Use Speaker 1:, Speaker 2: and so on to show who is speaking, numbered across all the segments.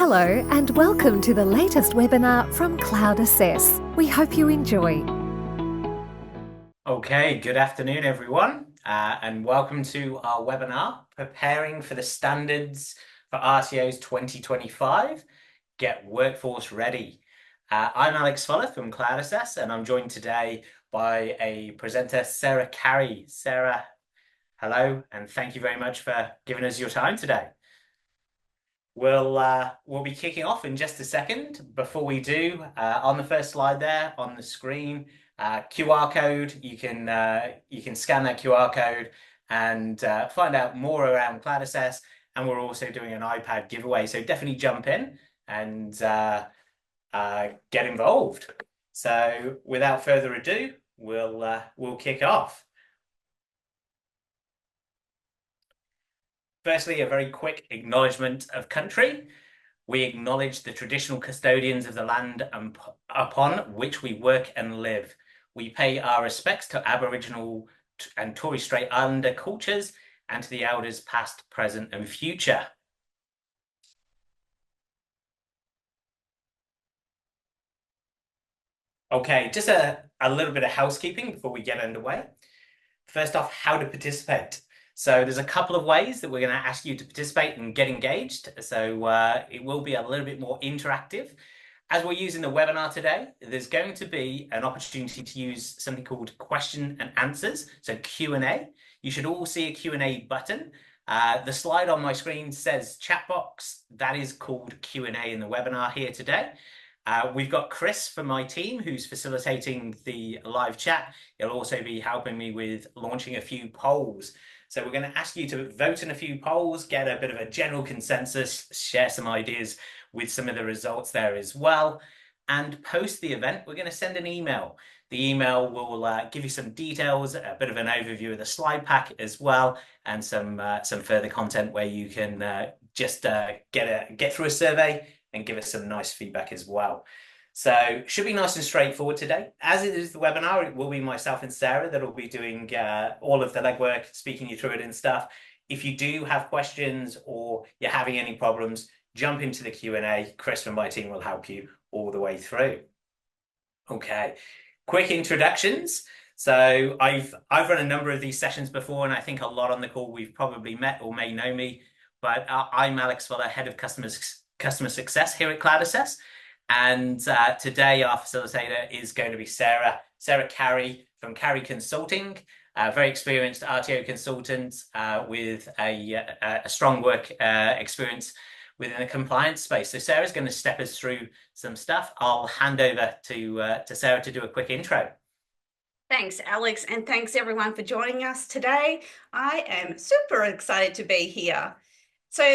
Speaker 1: Hello and welcome to the latest webinar from Cloud Assess. We hope you enjoy.
Speaker 2: Okay, good afternoon everyone, and welcome to our webinar, Preparing for the Standards for RTOs 2025, Get Workforce Ready. I'm Alex Fuller from Cloud Assess, and I'm joined today by a presenter, Sarah Carrie. Sarah, hello, and thank you very much for giving us your time today. We'll be kicking off in just a second. Before we do, on the first slide there on the screen, QR code. You can scan that QR code and find out more around Cloud Assess. And we're also doing an iPad giveaway, so definitely jump in and get involved. So without further ado, we'll kick off. Firstly, a very quick acknowledgement of country. We acknowledge the traditional custodians of the land upon which we work and live. We pay our respects to Aboriginal and Torres Strait Islander cultures and to the elders past, present and future. Okay, just a little bit of housekeeping before we get underway. First off, how to participate. So there's a couple of ways that we're going to ask you to participate and get engaged. So it will be a little bit more interactive. As we're using the webinar today, there's going to be an opportunity to use something called question and answers, so Q&A. You should all see a Q&A button. The slide on my screen says chat box. That is called Q&A in the webinar here today. We've got Chris from my team who's facilitating the live chat. He'll also be helping me with launching a few polls. So we're going to ask you to vote in a few polls, get a bit of a general consensus, share some ideas with some of the results there as well. And post the event, we're going to send an email. The email will give you some details, a bit of an overview of the slide pack as well, and some further content where you can just get through a survey and give us some nice feedback as well. So should be nice and straightforward today. As it is the webinar, it will be myself and Sarah that will be doing all of the legwork, speaking you through it and stuff. If you do have questions or you're having any problems, jump into the Q&A. Chris from my team will help you all the way through. Okay, quick introductions. So I've run a number of these sessions before, and I think a lot on the call we've probably met or may know me, but I'm Alex Fuller, Head of Customer Success here at Cloud Assess. And today our facilitator is going to be Sarah Carrie from Carrie Consulting, a very experienced RTO consultant with a strong work experience within the compliance space. So Sarah's going to step us through some stuff. I'll hand over to Sarah to do a quick intro.
Speaker 3: Thanks, Alex, and thanks everyone for joining us today. I am super excited to be here. So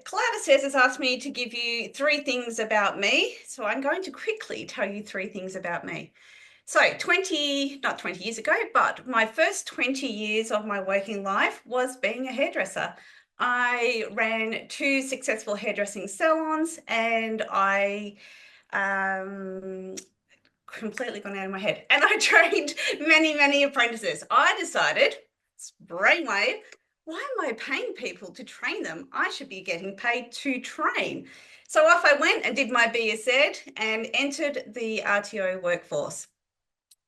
Speaker 3: Cloud Assess has asked me to give you 3 things about me. So I'm going to quickly tell you 3 things about me. So not 20 years ago, but my first 20 years of my working life was being a hairdresser. I ran 2 successful hairdressing salons, and I completely gone out of my head. And I trained many apprentices. I decided, it's brainwave, why am I paying people to train them? I should be getting paid to train. So off I went and did my BSEd and entered the RTO workforce.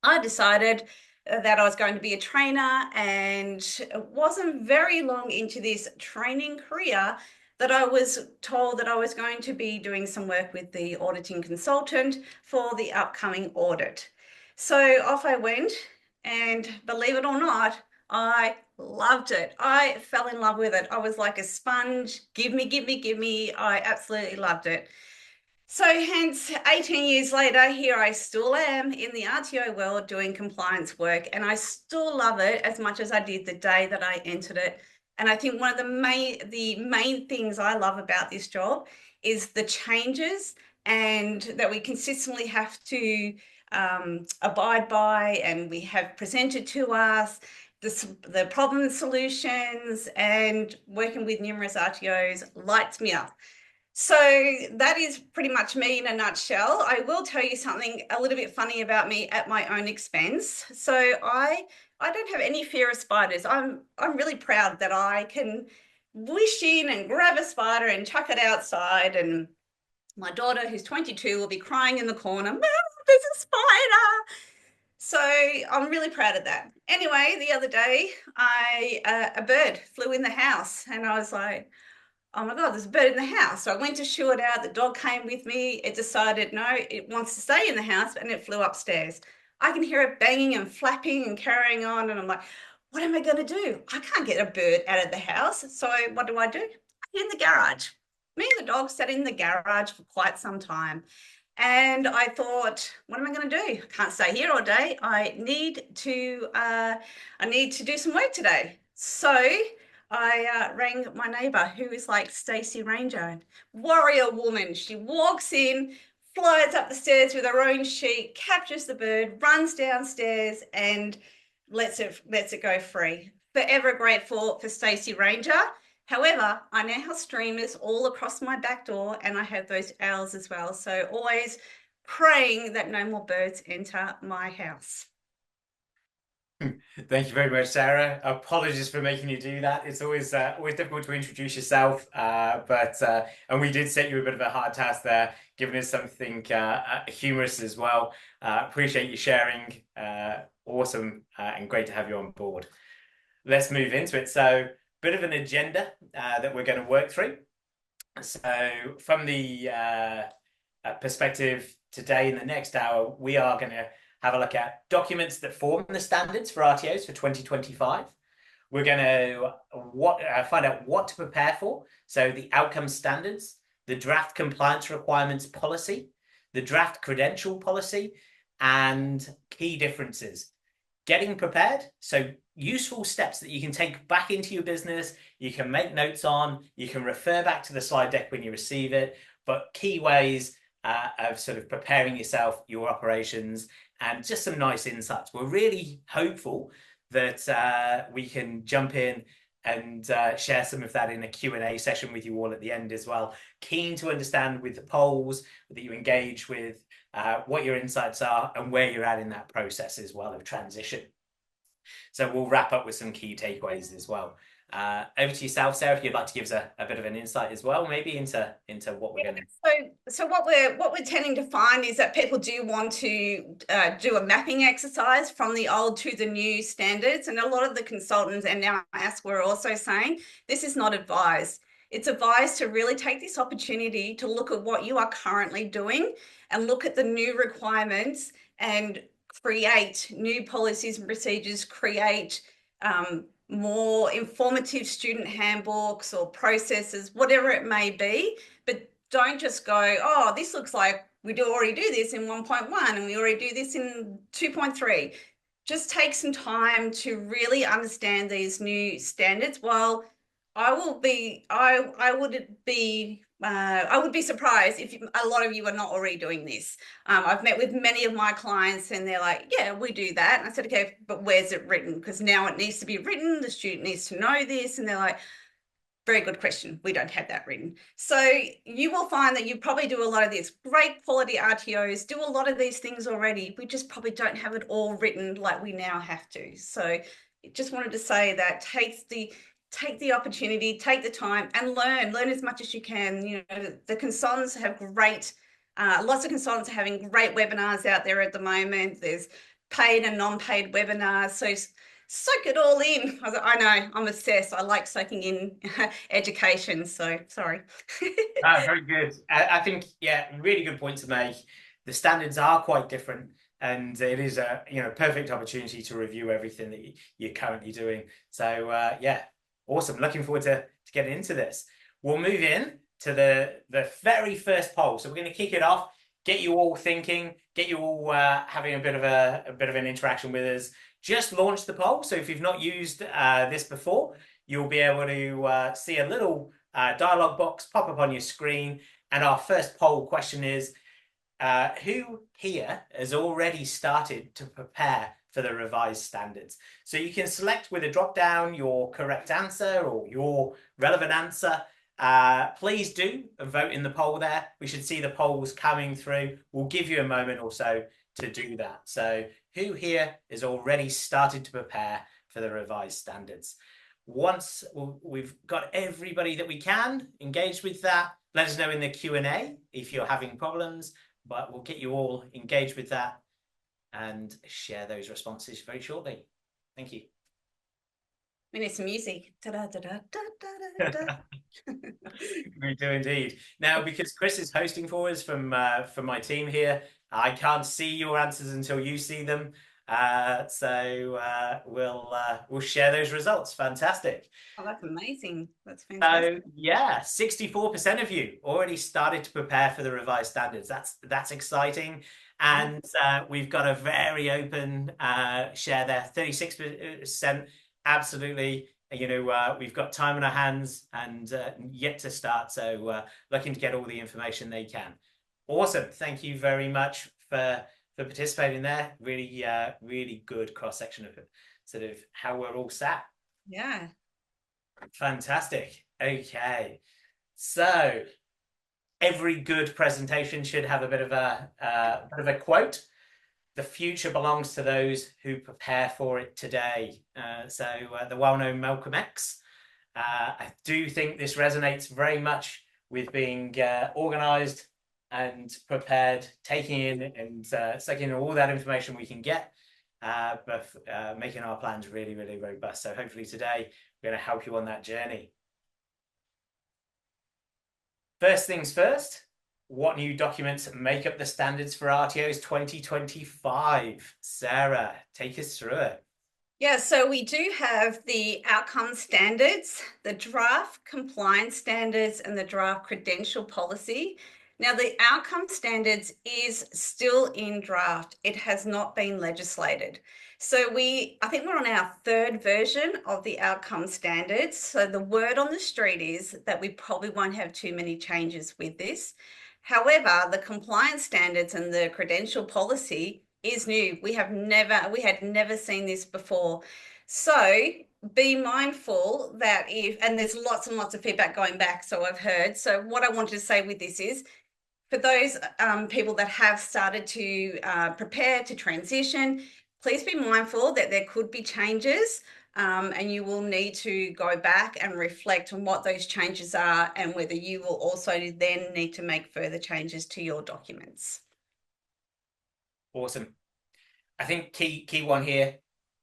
Speaker 3: I decided that I was going to be a trainer, and it wasn't very long into this training career that I was told that I was going to be doing some work with the auditing consultant for the upcoming audit. So off I went, and believe it or not, I loved it. I fell in love with it. I was like a sponge. Give me. I absolutely loved it. So hence 18 years later, here I still am in the RTO world doing compliance work, and I still love it as much as I did the day that I entered it. And I think one of the main things I love about this job is the changes and that we consistently have to abide by, and we have presented to us the problem solutions, and working with numerous RTOs lights me up. So that is pretty much me in a nutshell. I will tell you something a little bit funny about me at my own expense. So I don't have any fear of spiders. I'm really proud that I can wish in and grab a spider and chuck it outside and My daughter, who's 22, will be crying in the corner, "Mum, there's a spider." So I'm really proud of that. Anyway, the other day, a bird flew in the house, and I was like, "Oh my God, there's a bird in the house." So I went to shoo it out. The dog came with me. It decided, no, it wants to stay in the house, and it flew upstairs. I can hear it banging and flapping and carrying on. And I'm like, what am I going to do? I can't get a bird out of the house. So what do? I get in the garage. Me and the dog sat in the garage for quite some time. And I thought, what am I going to do? I can't stay here all day. I need to do some work today. So I rang my neighbour, who is like Stacey Ranger, warrior woman. She walks in, flies up the stairs with her own sheet, captures the bird, runs downstairs, and lets it go free. Forever grateful for Stacey Ranger. However, I now have streamers all across my back door, and I have those owls as well. So always praying that no more birds enter my house.
Speaker 2: Thank you very much, Sarah. Apologies for making you do that. It's always difficult to introduce yourself, and we did set you a bit of a hard task there, giving us something humorous as well. Appreciate you sharing. Awesome and great to have you on board. Let's move into it. So, bit of an agenda that we're going to work through. So, from the perspective today, in the next hour, we are going to have a look at documents that form the standards for RTOs for 2025. We're going to find out what to prepare for. So the outcome standards, the draft compliance requirements policy, the draft credential policy, and key differences. Getting prepared, so useful steps that you can take back into your business, you can make notes on, you can refer back to the slide deck when you receive it, but key ways of sort of preparing yourself, your operations, and just some nice insights. We're really hopeful that we can jump in and share some of that in a Q&A session with you all at the end as well. Keen to understand with the polls that you engage with what your insights are and where you're at in that process as well of transition. So we'll wrap up with some key takeaways as well. Over to yourself, Sarah, if you'd like to give us a bit of an insight as well, maybe into what we're going to.
Speaker 3: So what we're tending to find is that people do want to do a mapping exercise from the old to the new standards, and a lot of the consultants and now Ask were also saying this is not advised. It's advised to really take this opportunity to look at what you are currently doing and look at the new requirements and create new policies and procedures, create more informative student handbooks or processes, whatever it may be, but don't just go, oh, this looks like we already do this in 1.1 and we already do this in 2.3. Just take some time to really understand these new standards. While I would be surprised if a lot of you are not already doing this. I've met with many of my clients and they're like, yeah, we do that. And I said, okay, but where's it written? Because now it needs to be written. The student needs to know this. And they're like, very good question. We don't have that written. So you will find that you probably do a lot of this. Great quality RTOs do a lot of these things already. We just probably don't have it all written like we now have to. So just wanted to say that take the opportunity, take the time and learn as much as you can. You know, the consultants have great, lots of consultants are having great webinars out there at the moment. There's paid and non-paid webinars. So soak it all in. I know, I'm obsessed. I like soaking in education. So sorry.
Speaker 2: Very good. I think, yeah, really good point to make. The standards are quite different. And it is a perfect opportunity to review everything that you're currently doing. So yeah, awesome. Looking forward to getting into this. We'll move in to the very first poll. So we're going to kick it off, get you all thinking, get you all having a bit of an interaction with us. Just launched the poll. So if you've not used this before, you'll be able to see a little dialog box pop up on your screen. And our first poll question is, who here has already started to prepare for the revised standards? So you can select with a drop down your correct answer or your relevant answer. Please do vote in the poll there. We should see the polls coming through. We'll give you a moment or so to do that. So who here has already started to prepare for the revised standards? once we've got everybody that we can engaged with that, let us know in the Q&A if you're having problems, but we'll get you all engaged with that and share those responses very shortly. Thank you.
Speaker 3: We need some music. Da-da-da-da-da-da-da.
Speaker 2: We do indeed. Now, because Chris is hosting for us from my team here, I can't see your answers until you see them. So we'll share those results. Fantastic.
Speaker 3: Oh, that's amazing. That's fantastic.
Speaker 2: So yeah, 64% of you already started to prepare for the revised standards. That's exciting. And we've got a very open share there. 36% absolutely. We've got time on our hands and yet to start. So looking to get all the information they can. Awesome. Thank you very much for participating there. Really, really good cross section of sort of how we're all sat.
Speaker 3: Yeah.
Speaker 2: Fantastic. Okay. So every good presentation should have a bit of a quote. The future belongs to those who prepare for it today. So the well-known Malcolm X. I do think this resonates very much with being organized and prepared, taking in and sucking in all that information we can get, but making our plans really, really robust. So hopefully today we're going to help you on that journey. First things first, what new documents make up the standards for RTOs 2025? Sarah, take us through it.
Speaker 3: Yeah, so we do have the outcome standards, the draft compliance standards, and the draft credential policy. Now, the outcome standards is still in draft. It has not been legislated. So I think we're on our third version of the outcome standards. So the word on the street is that we probably won't have too many changes with this. However, the compliance standards and the credential policy is new. We had never seen this before. So be mindful that and there's lots and lots of feedback going back, so I've heard. So what I wanted to say with this is, for those people that have started to prepare to transition, please be mindful that there could be changes and you will need to go back and reflect on what those changes are and whether you will also then need to make further changes to your documents.
Speaker 2: Awesome. I think key one here,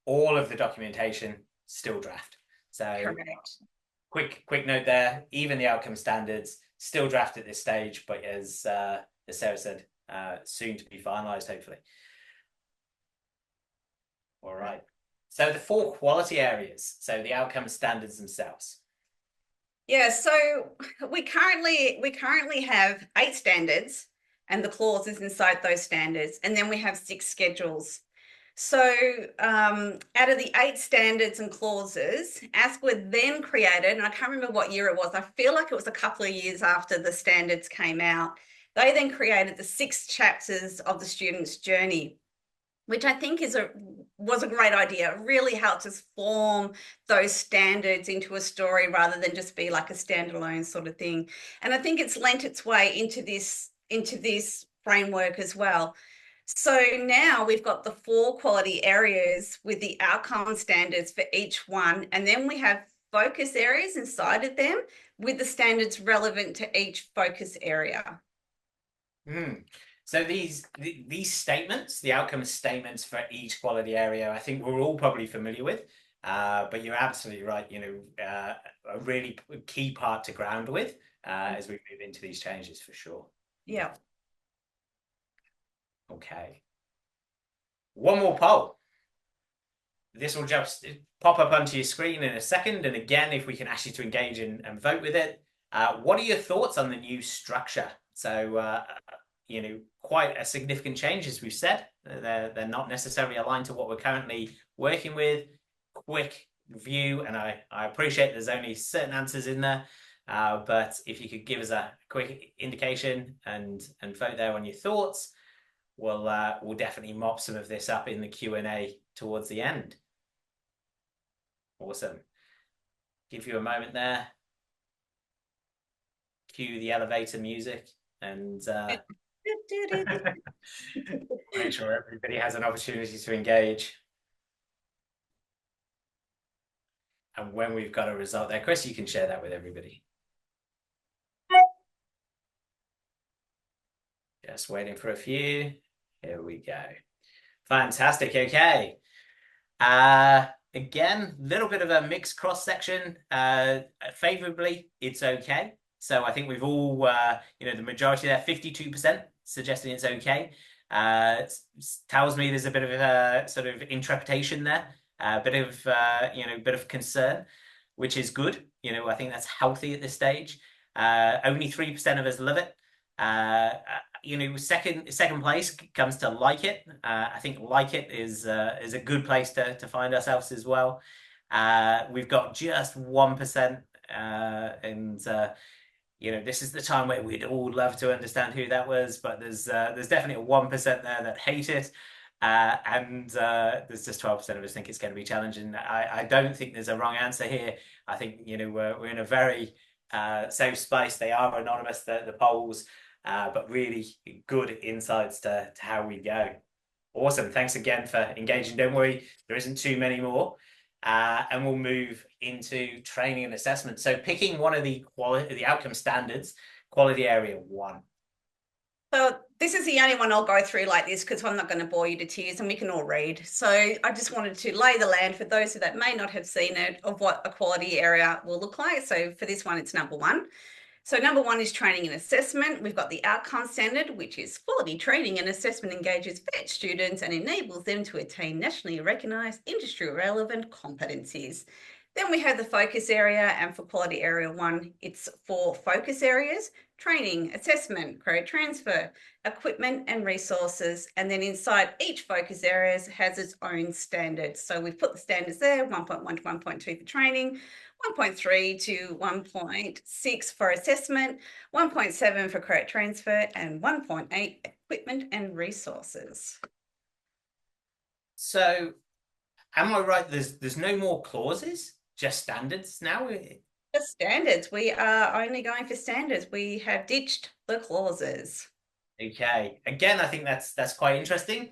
Speaker 2: all of the documentation still draft. So
Speaker 3: Correct.
Speaker 2: Quick note there, even the outcome standards still draft at this stage, but as Sarah said, soon to be finalized, hopefully. All right. So the 4 quality areas, so the outcome standards themselves.
Speaker 3: Yeah, so we currently have 8 standards and the clauses inside those standards, and then we have 6 schedules. So out of the 8 standards and clauses, ASC were then created, and I can't remember what year it was. I feel like it was a couple of years after the standards came out. They then created the 6 chapters of the student's journey, which I think was a great idea. It really helped us form those standards into a story rather than just be like a standalone sort of thing. And I think it's lent its way into this framework as well. So now we've got the 4 quality areas with the outcome standards for each one. And then we have focus areas inside of them with the standards relevant to each focus area.
Speaker 2: So these statements, the outcome statements for each quality area, I think we're all probably familiar with, but you're absolutely right. A really key part to ground with as we move into these changes for sure.
Speaker 3: Yeah.
Speaker 2: Okay. One more poll. This will just pop up onto your screen in a second. And again, if we can ask you to engage and vote with it, what are your thoughts on the new structure? So, quite a significant change, as we've said. They're not necessarily aligned to what we're currently working with. Quick view, and I appreciate there's only certain answers in there, but if you could give us a quick indication and vote there on your thoughts, we'll definitely mop some of this up in the Q&A towards the end. Awesome. Give you a moment there. Cue the elevator music and make sure everybody has an opportunity to engage. And when we've got a result there, Chris, you can share that with everybody. Just waiting for a few. Here we go. Fantastic. Okay. Again, little bit of a mixed cross section. Favorably, it's okay. So I think we've all, the majority there, 52% suggesting it's okay. Tells me there's a bit of a sort of interpretation there, a bit of concern, which is good. I think that's healthy at this stage. Only 3% of us love it. Second place comes to like it. I think like it is a good place to find ourselves as well. We've got just 1%, and this is the time where we'd all love to understand who that was, but there's definitely a 1% there that hate it. And there's just 12% of us think it's going to be challenging. I don't think there's a wrong answer here. I think we're in a very safe space. They are anonymous, the polls, but really good insights to how we go. Awesome. Thanks again for engaging. Don't worry, there isn't too many more. And we'll move into training and assessment. So picking one of the outcome standards, quality area 1.
Speaker 3: So this is the only one I'll go through like this because I'm not going to bore you to tears and we can all read. So I just wanted to lay the land for those that may not have seen it of what a quality area will look like. So for this one, it's number 1. So number 1 is training and assessment. We've got the outcome standard, which is quality training and assessment engages VET students and enables them to attain nationally recognised industry relevant competencies. Then we have the focus area, and for quality area 1, it's 4 focus areas: training, assessment, credit transfer, equipment and resources. And then inside each focus area has its own standards. So we've put the standards there, 1.1 to 1.2 for training, 1.3 to 1.6 for assessment, 1.7 for credit transfer, and 1.8 equipment and resources.
Speaker 2: So am I right? There's no more clauses, just standards now?
Speaker 3: Just standards. We are only going for standards. We have ditched the clauses.
Speaker 2: Okay. Again, I think that's quite interesting.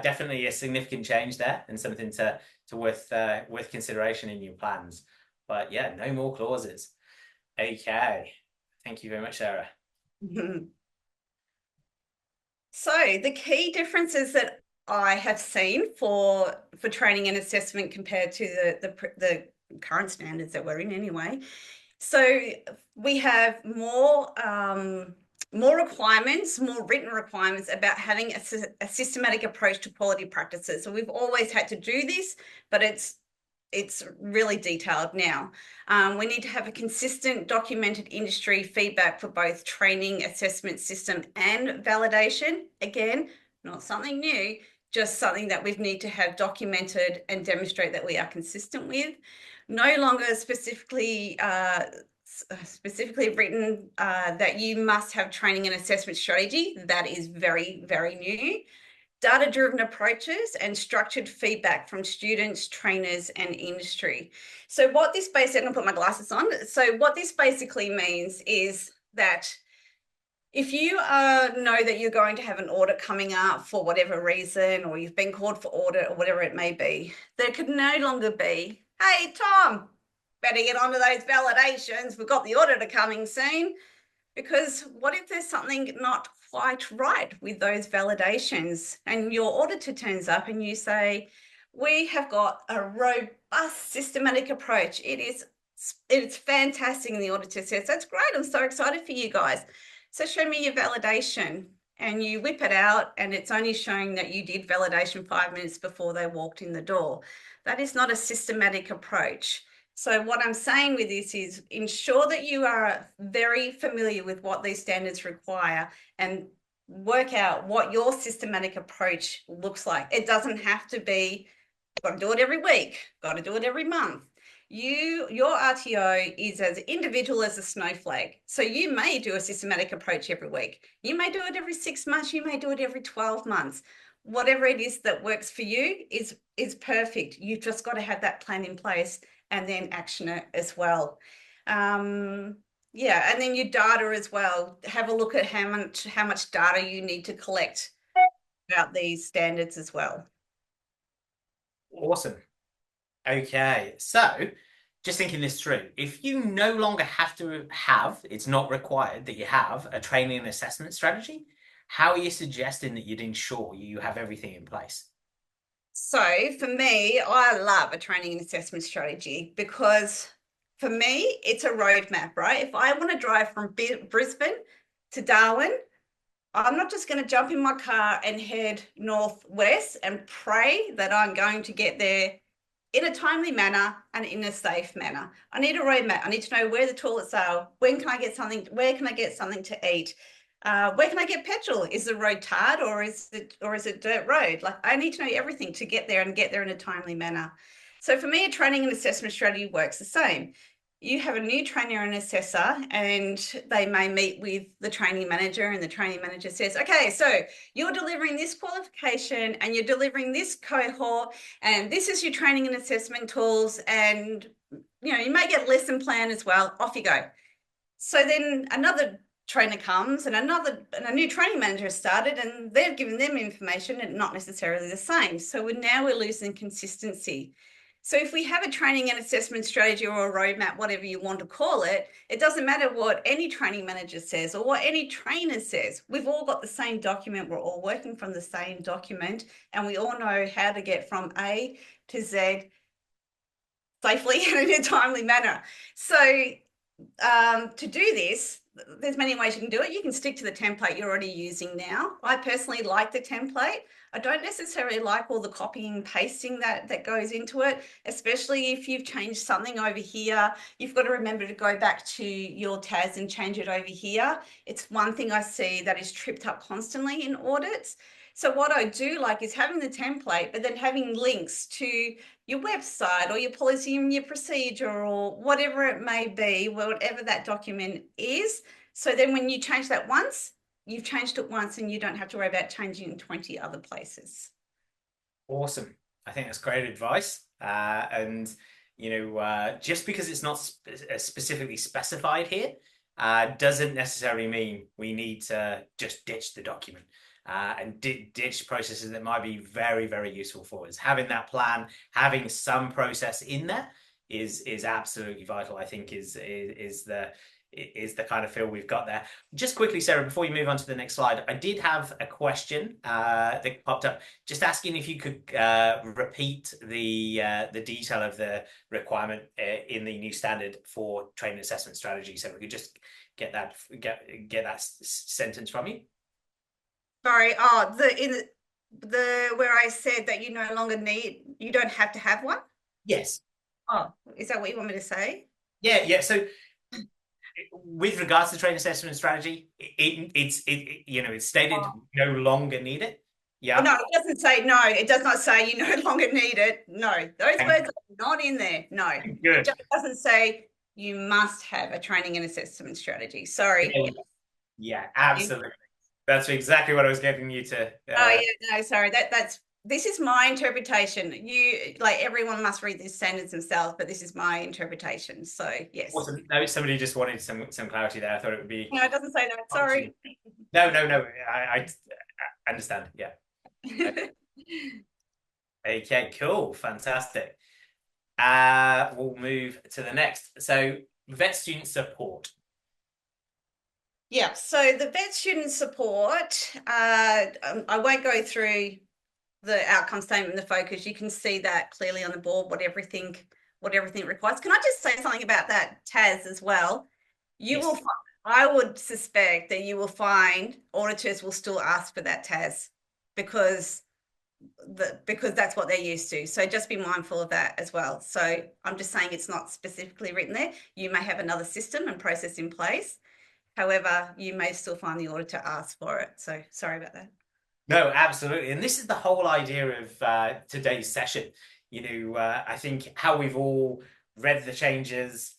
Speaker 2: Definitely a significant change there and something to worth consideration in your plans. But yeah, no more clauses. Okay. Thank you very much, Sarah.
Speaker 3: So the key differences that I have seen for training and assessment compared to the current standards that we're in anyway. So we have more requirements, more written requirements about having a systematic approach to quality practices. So we've always had to do this, but it's really detailed now. We need to have a consistent documented industry feedback for both training, assessment system and validation. Again, not something new, just something that we need to have documented and demonstrate that we are consistent with. No longer specifically written that you must have training and assessment strategy. That is very, very new. Data-driven approaches and structured feedback from students, trainers, and industry. So what this basically, I'm going to put my glasses on. So what this basically means is that if you know that you're going to have an audit coming up for whatever reason, or you've been called for audit or whatever it may be, there could no longer be, hey, Tom, better get onto those validations. We've got the auditor coming soon. Because what if there's something not quite right with those validations and your auditor turns up and you say, we have got a robust systematic approach. It's fantastic. And the auditor says, that's great. I'm so excited for you guys. So show me your validation, and you whip it out and it's only showing that you did validation 5 minutes before they walked in the door. That is not a systematic approach. So what I'm saying with this is ensure that you are very familiar with what these standards require and work out what your systematic approach looks like. It doesn't have to be, got to do it every week, got to do it every month. Your RTO is as individual as a snowflake. So you may do a systematic approach every week. You may do it every 6 months. You may do it every 12 months. Whatever it is that works for you is perfect. You've just got to have that plan in place and then action it as well. Yeah, and then your data as well. Have a look at how much data you need to collect about these standards as well.
Speaker 2: Awesome. Okay, so just thinking this through, if you no longer have to have, it's not required that you have a training and assessment strategy, how are you suggesting that you'd ensure you have everything in place?
Speaker 3: So for me, I love a training and assessment strategy because for me, it's a roadmap, right? If I want to drive from Brisbane to Darwin, I'm not just going to jump in my car and head northwest and pray that I'm going to get there in a timely manner and in a safe manner. I need a roadmap. I need to know where the toilets are. When can I get something? Where can I get something to eat? Where can I get petrol? Is the road tarred or is it dirt road? Like I need to know everything to get there and get there in a timely manner. So for me, a training and assessment strategy works the same. You have a new trainer and assessor, and they may meet with the training manager, and the training manager says, okay, so you're delivering this qualification and you're delivering this cohort, and this is your training and assessment tools, and you may get a lesson plan as well. Off you go. So then another trainer comes and a new training manager has started, and they've given them information and not necessarily the same. So we're losing consistency. So if we have a training and assessment strategy or a roadmap, whatever you want to call it, it doesn't matter what any training manager says or what any trainer says. We've all got the same document. We're all working from the same document, and we all know how to get from A to Z safely and in a timely manner. So to do this, there's many ways you can do it. You can stick to the template you're already using now. I personally like the template. I don't necessarily like all the copying and pasting that goes into it, especially if you've changed something over here. You've got to remember to go back to your TAS and change it over here. It's one thing I see that is tripped up constantly in audits. So what I do like is having the template, but then having links to your website or your policy and your procedure or whatever it may be, whatever that document is. So then when you change that once, you've changed it once and you don't have to worry about changing in 20 other places.
Speaker 2: Awesome. I think that's great advice. And, just because it's not specifically specified here, doesn't necessarily mean we need to just ditch the document. And ditch processes that might be very, very useful for us. Having that plan, having some process in there is absolutely vital. I think is the kind of feel we've got there. Just quickly, Sarah, before you move on to the next slide, I did have a question that popped up, just asking if you could repeat the detail of the requirement in the new standard for training assessment strategy, so we could just get that sentence from you.
Speaker 3: Sorry, the where I said that you don't have to have one?
Speaker 2: Yes.
Speaker 3: Oh, is that what you want me to say?
Speaker 2: Yeah. So with regards to training assessment strategy, it's stated no longer need it. Yeah.
Speaker 3: No, it doesn't say no. It does not say you no longer need it. No, those words are not in there. No.
Speaker 2: Good.
Speaker 3: It just doesn't say you must have a training and assessment strategy. Sorry.
Speaker 2: Yeah, absolutely. That's exactly what I was getting you to.
Speaker 3: Sorry. This is my interpretation. Everyone must read this sentence themselves, but this is my interpretation. So yes.
Speaker 2: Awesome. No, somebody just wanted some clarity there. I thought it would be.
Speaker 3: No, it doesn't say that. Sorry.
Speaker 2: No. I understand. Yeah. Okay. Cool. Fantastic. We'll move to the next. So, vet student support.
Speaker 3: Yeah, so the vet student support, I won't go through the outcome statement, the focus. You can see that clearly on the board, what everything requires. Can I just say something about that TAS as well?
Speaker 2: Yes.
Speaker 3: I would suspect that you will find auditors will still ask for that TAS because that's what they're used to. So just be mindful of that as well. So I'm just saying it's not specifically written there. You may have another system and process in place. However, you may still find the auditor ask for it. So sorry about that.
Speaker 2: No, absolutely. And this is the whole idea of today's session. I think how we've all read the changes,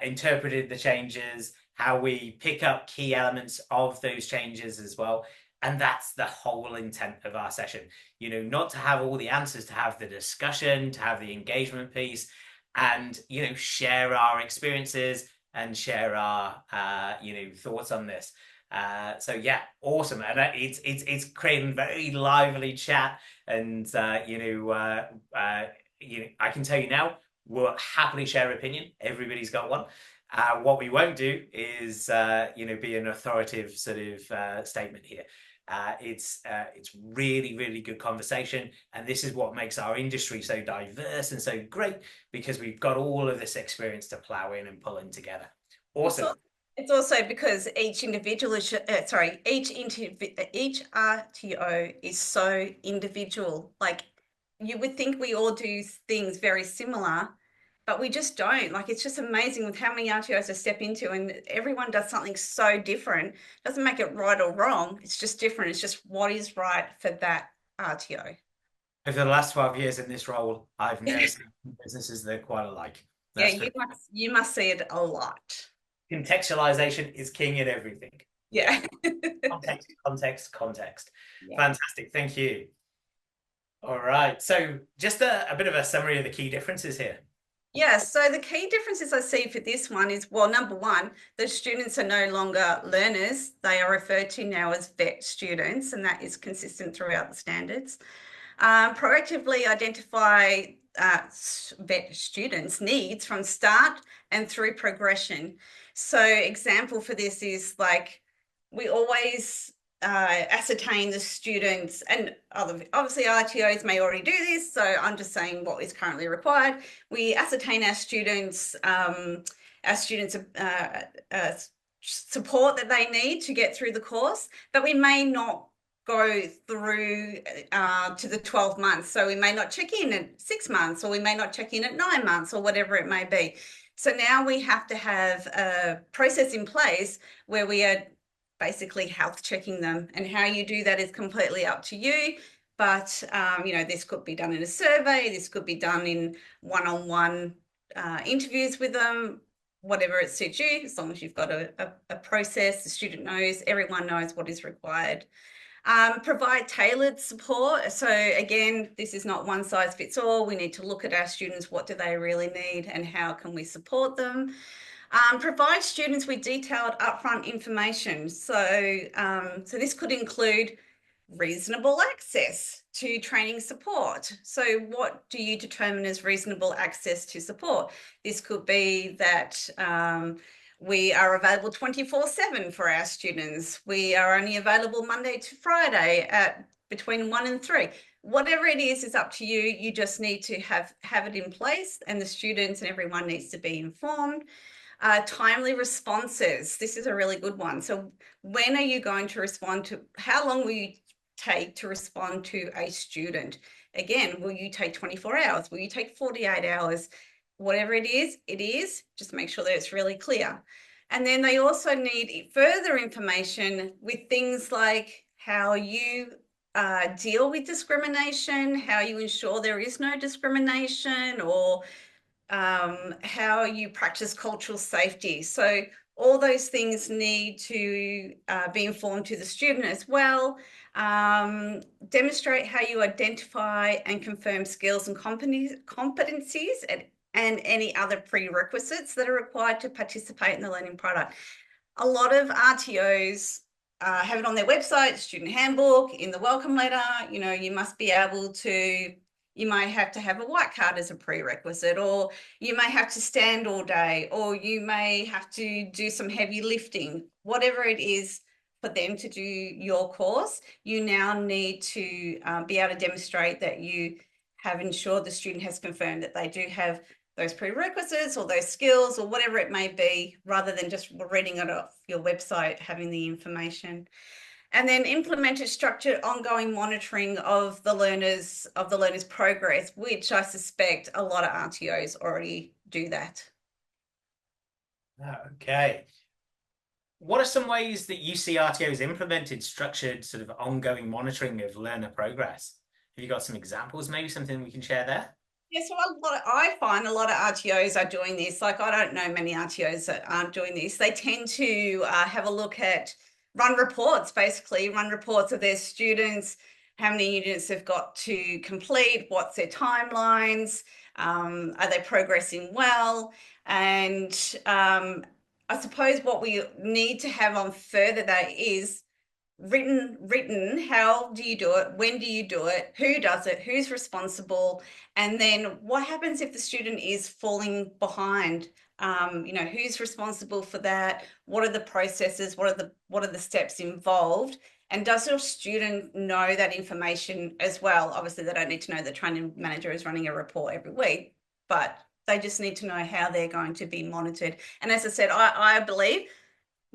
Speaker 2: interpreted the changes, how we pick up key elements of those changes as well. And that's the whole intent of our session. Not to have all the answers, to have the discussion, to have the engagement piece, and, share our experiences and share our thoughts on this. So yeah, awesome, and it's creating very lively chat, and I can tell you now, We'll happily share opinion. Everybody's got one. What we won't do is, be an authoritative sort of statement here. It's really, really good conversation, and this is what makes our industry so diverse and so great, because we've got all of this experience to plow in and pull in together. Awesome.
Speaker 3: It's also because each individual is, each RTO is so individual. Like, you would think we all do things very similar, but we just don't. Like, it's just amazing with how many RTOs I step into, and everyone does something so different. Doesn't make it right or wrong. It's just different. It's just what is right for that RTO.
Speaker 2: Over the last 12 years in this role, I've never seen businesses that are quite alike.
Speaker 3: Yeah, you must see it a lot.
Speaker 2: Contextualization is king in everything.
Speaker 3: Yeah.
Speaker 2: Context.
Speaker 3: Yeah.
Speaker 2: Fantastic. Thank you. All right. So just a bit of a summary of the key differences here.
Speaker 3: Yeah, so the key differences I see for this one is, well, number one, the students are no longer learners. They are referred to now as VET students, and that is consistent throughout the standards. Proactively identify VET students' needs from start and through progression. So example for this is, like, we always ascertain the students, and obviously RTOs may already do this, so I'm just saying what is currently required. We ascertain our students' support that they need to get through the course, but we may not go through to the 12 months. So we may not check in at 6 months, or we may not check in at 9 months, or whatever it may be. So now we have to have a process in place where we are basically health checking them, and how you do that is completely up to you. But, this could be done in a survey, this could be done in one-on-one interviews with them, whatever it suits you, as long as you've got a process, the student knows, everyone knows what is required. Provide tailored support. So again, this is not one size fits all. We need to look at our students, what do they really need, and how can we support them? Provide students with detailed upfront information. So this could include reasonable access to training support. So what do you determine as reasonable access to support? This could be that we are available 24/7 for our students. We are only available Monday to Friday at between 1 and 3. Whatever it is up to you. You just need to have it in place, and the students and everyone needs to be informed. Timely responses. This is a really good one. So when are you going to respond to, how long will you take to respond to a student? Again, will you take 24 hours? Will you take 48 hours? Whatever it is, just make sure that it's really clear. And then they also need further information with things like how you deal with discrimination, how you ensure there is no discrimination, or how you practice cultural safety. So all those things need to be informed to the student as well. Demonstrate how you identify and confirm skills and competencies and any other prerequisites that are required to participate in the learning product. A lot of RTOs have it on their website, student handbook, in the welcome letter. You must be able to, you might have to have a white card as a prerequisite, or you may have to stand all day, or you may have to do some heavy lifting. Whatever it is for them to do your course, you now need to be able to demonstrate that you have ensured the student has confirmed that they do have those prerequisites or those skills or whatever it may be, rather than just reading it off your website, having the information. And then implement a structured ongoing monitoring of the learners' progress, which I suspect a lot of RTOs already do that.
Speaker 2: Okay. What are some ways that you see RTOs implemented structured sort of ongoing monitoring of learner progress? Have you got some examples, maybe something we can share there?
Speaker 3: Yeah, so I find a lot of RTOs are doing this. Like, I don't know many RTOs that aren't doing this. They tend to have a look at, run reports of their students, how many units they've got to complete, what's their timelines, are they progressing well? And I suppose what we need to have on further that is written, how do you do it, when do you do it, who does it, who's responsible, and then what happens if the student is falling behind. Who's responsible for that, what are the processes, what are the steps involved, and does your student know that information as well? Obviously they don't need to know the training manager is running a report every week, but they just need to know how they're going to be monitored. And as I said, I believe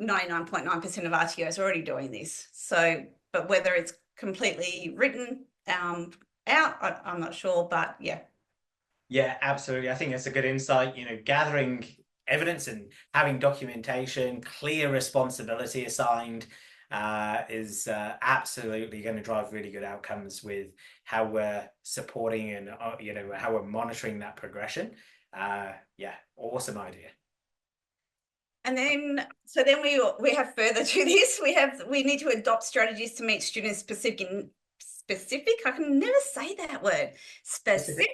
Speaker 3: 99.9% of RTOs are already doing this. So, but whether it's completely written out, I'm not sure, but yeah.
Speaker 2: Yeah, absolutely. I think it's a good insight. Gathering evidence and having documentation, clear responsibility assigned is absolutely going to drive really good outcomes with how we're supporting and how we're monitoring that progression. Yeah, awesome idea.
Speaker 3: And then, so then we have further to this. We need to adopt strategies to meet students' specific. I can never say that word. Specific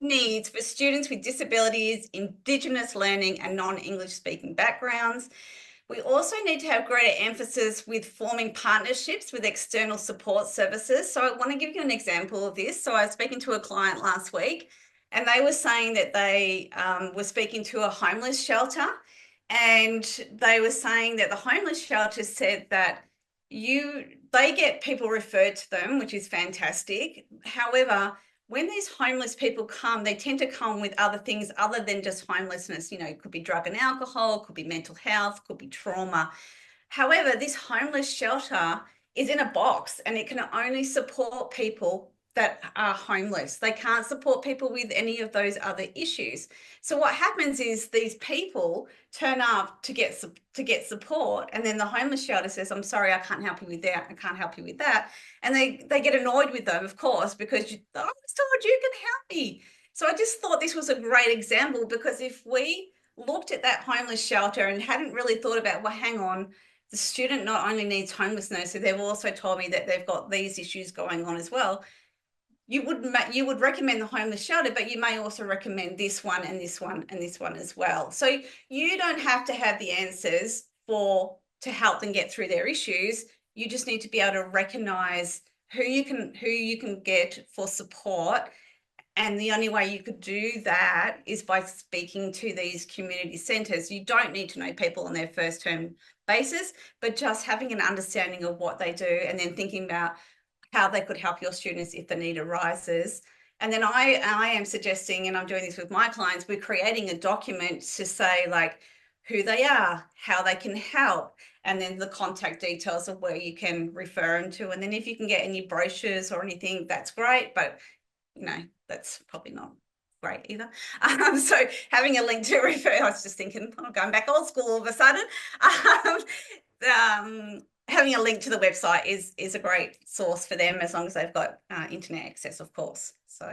Speaker 3: needs for students with disabilities, Indigenous learning, and non-English speaking backgrounds. We also need to have greater emphasis with forming partnerships with external support services. So I want to give you an example of this. So I was speaking to a client last week, and they were saying that they were speaking to a homeless shelter, and they were saying that the homeless shelter said that they get people referred to them, which is fantastic. However, when these homeless people come, they tend to come with other things other than just homelessness. It could be drug and alcohol, could be mental health, could be trauma. However, this homeless shelter is in a box and it can only support people that are homeless. They can't support people with any of those other issues. So what happens is these people turn up to get support, and then the homeless shelter says, I'm sorry, I can't help you with that, I can't help you with that. And they get annoyed with them, of course, because I was told you can help me. So I just thought this was a great example, because if we looked at that homeless shelter and hadn't really thought about, well, hang on, the student not only needs homelessness, so they've also told me that they've got these issues going on as well. You would recommend the homeless shelter, but you may also recommend this one and this one and this one as well. So you don't have to have the answers to help them get through their issues. You just need to be able to recognize who you can get for support. And the only way you could do that is by speaking to these community centres. You don't need to know people on their first term basis, but just having an understanding of what they do, and then thinking about how they could help your students if the need arises. And then I am suggesting, and I'm doing this with my clients, we're creating a document to say like who they are, how they can help, and then the contact details of where you can refer them to. And then if you can get any brochures or anything, that's great, but that's probably not great either. So having a link to refer, I was just thinking, I'm going back old school all of a sudden. Having a link to the website is a great source for them, as long as they've got internet access, of course. So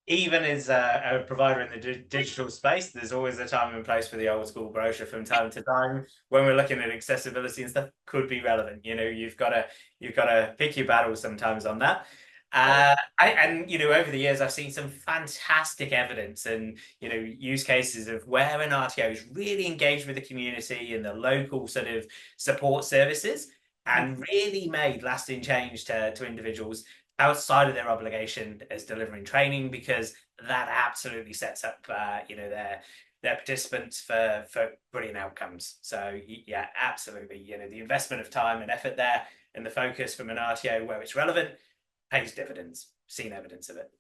Speaker 2: even as a provider in the digital space, there's always a time and place for the old school brochure from time to time. When we're looking at accessibility and stuff, could be relevant. You've got to pick your battles sometimes on that. Over the years, I've seen some fantastic evidence and use cases of where an RTO is really engaged with the community and the local sort of support services, and really made lasting change to individuals outside of their obligation as delivering training, because that absolutely sets up their participants for brilliant outcomes. So yeah, absolutely, the investment of time and effort there, and the focus from an RTO where it's relevant, pays dividends. Seen evidence of it.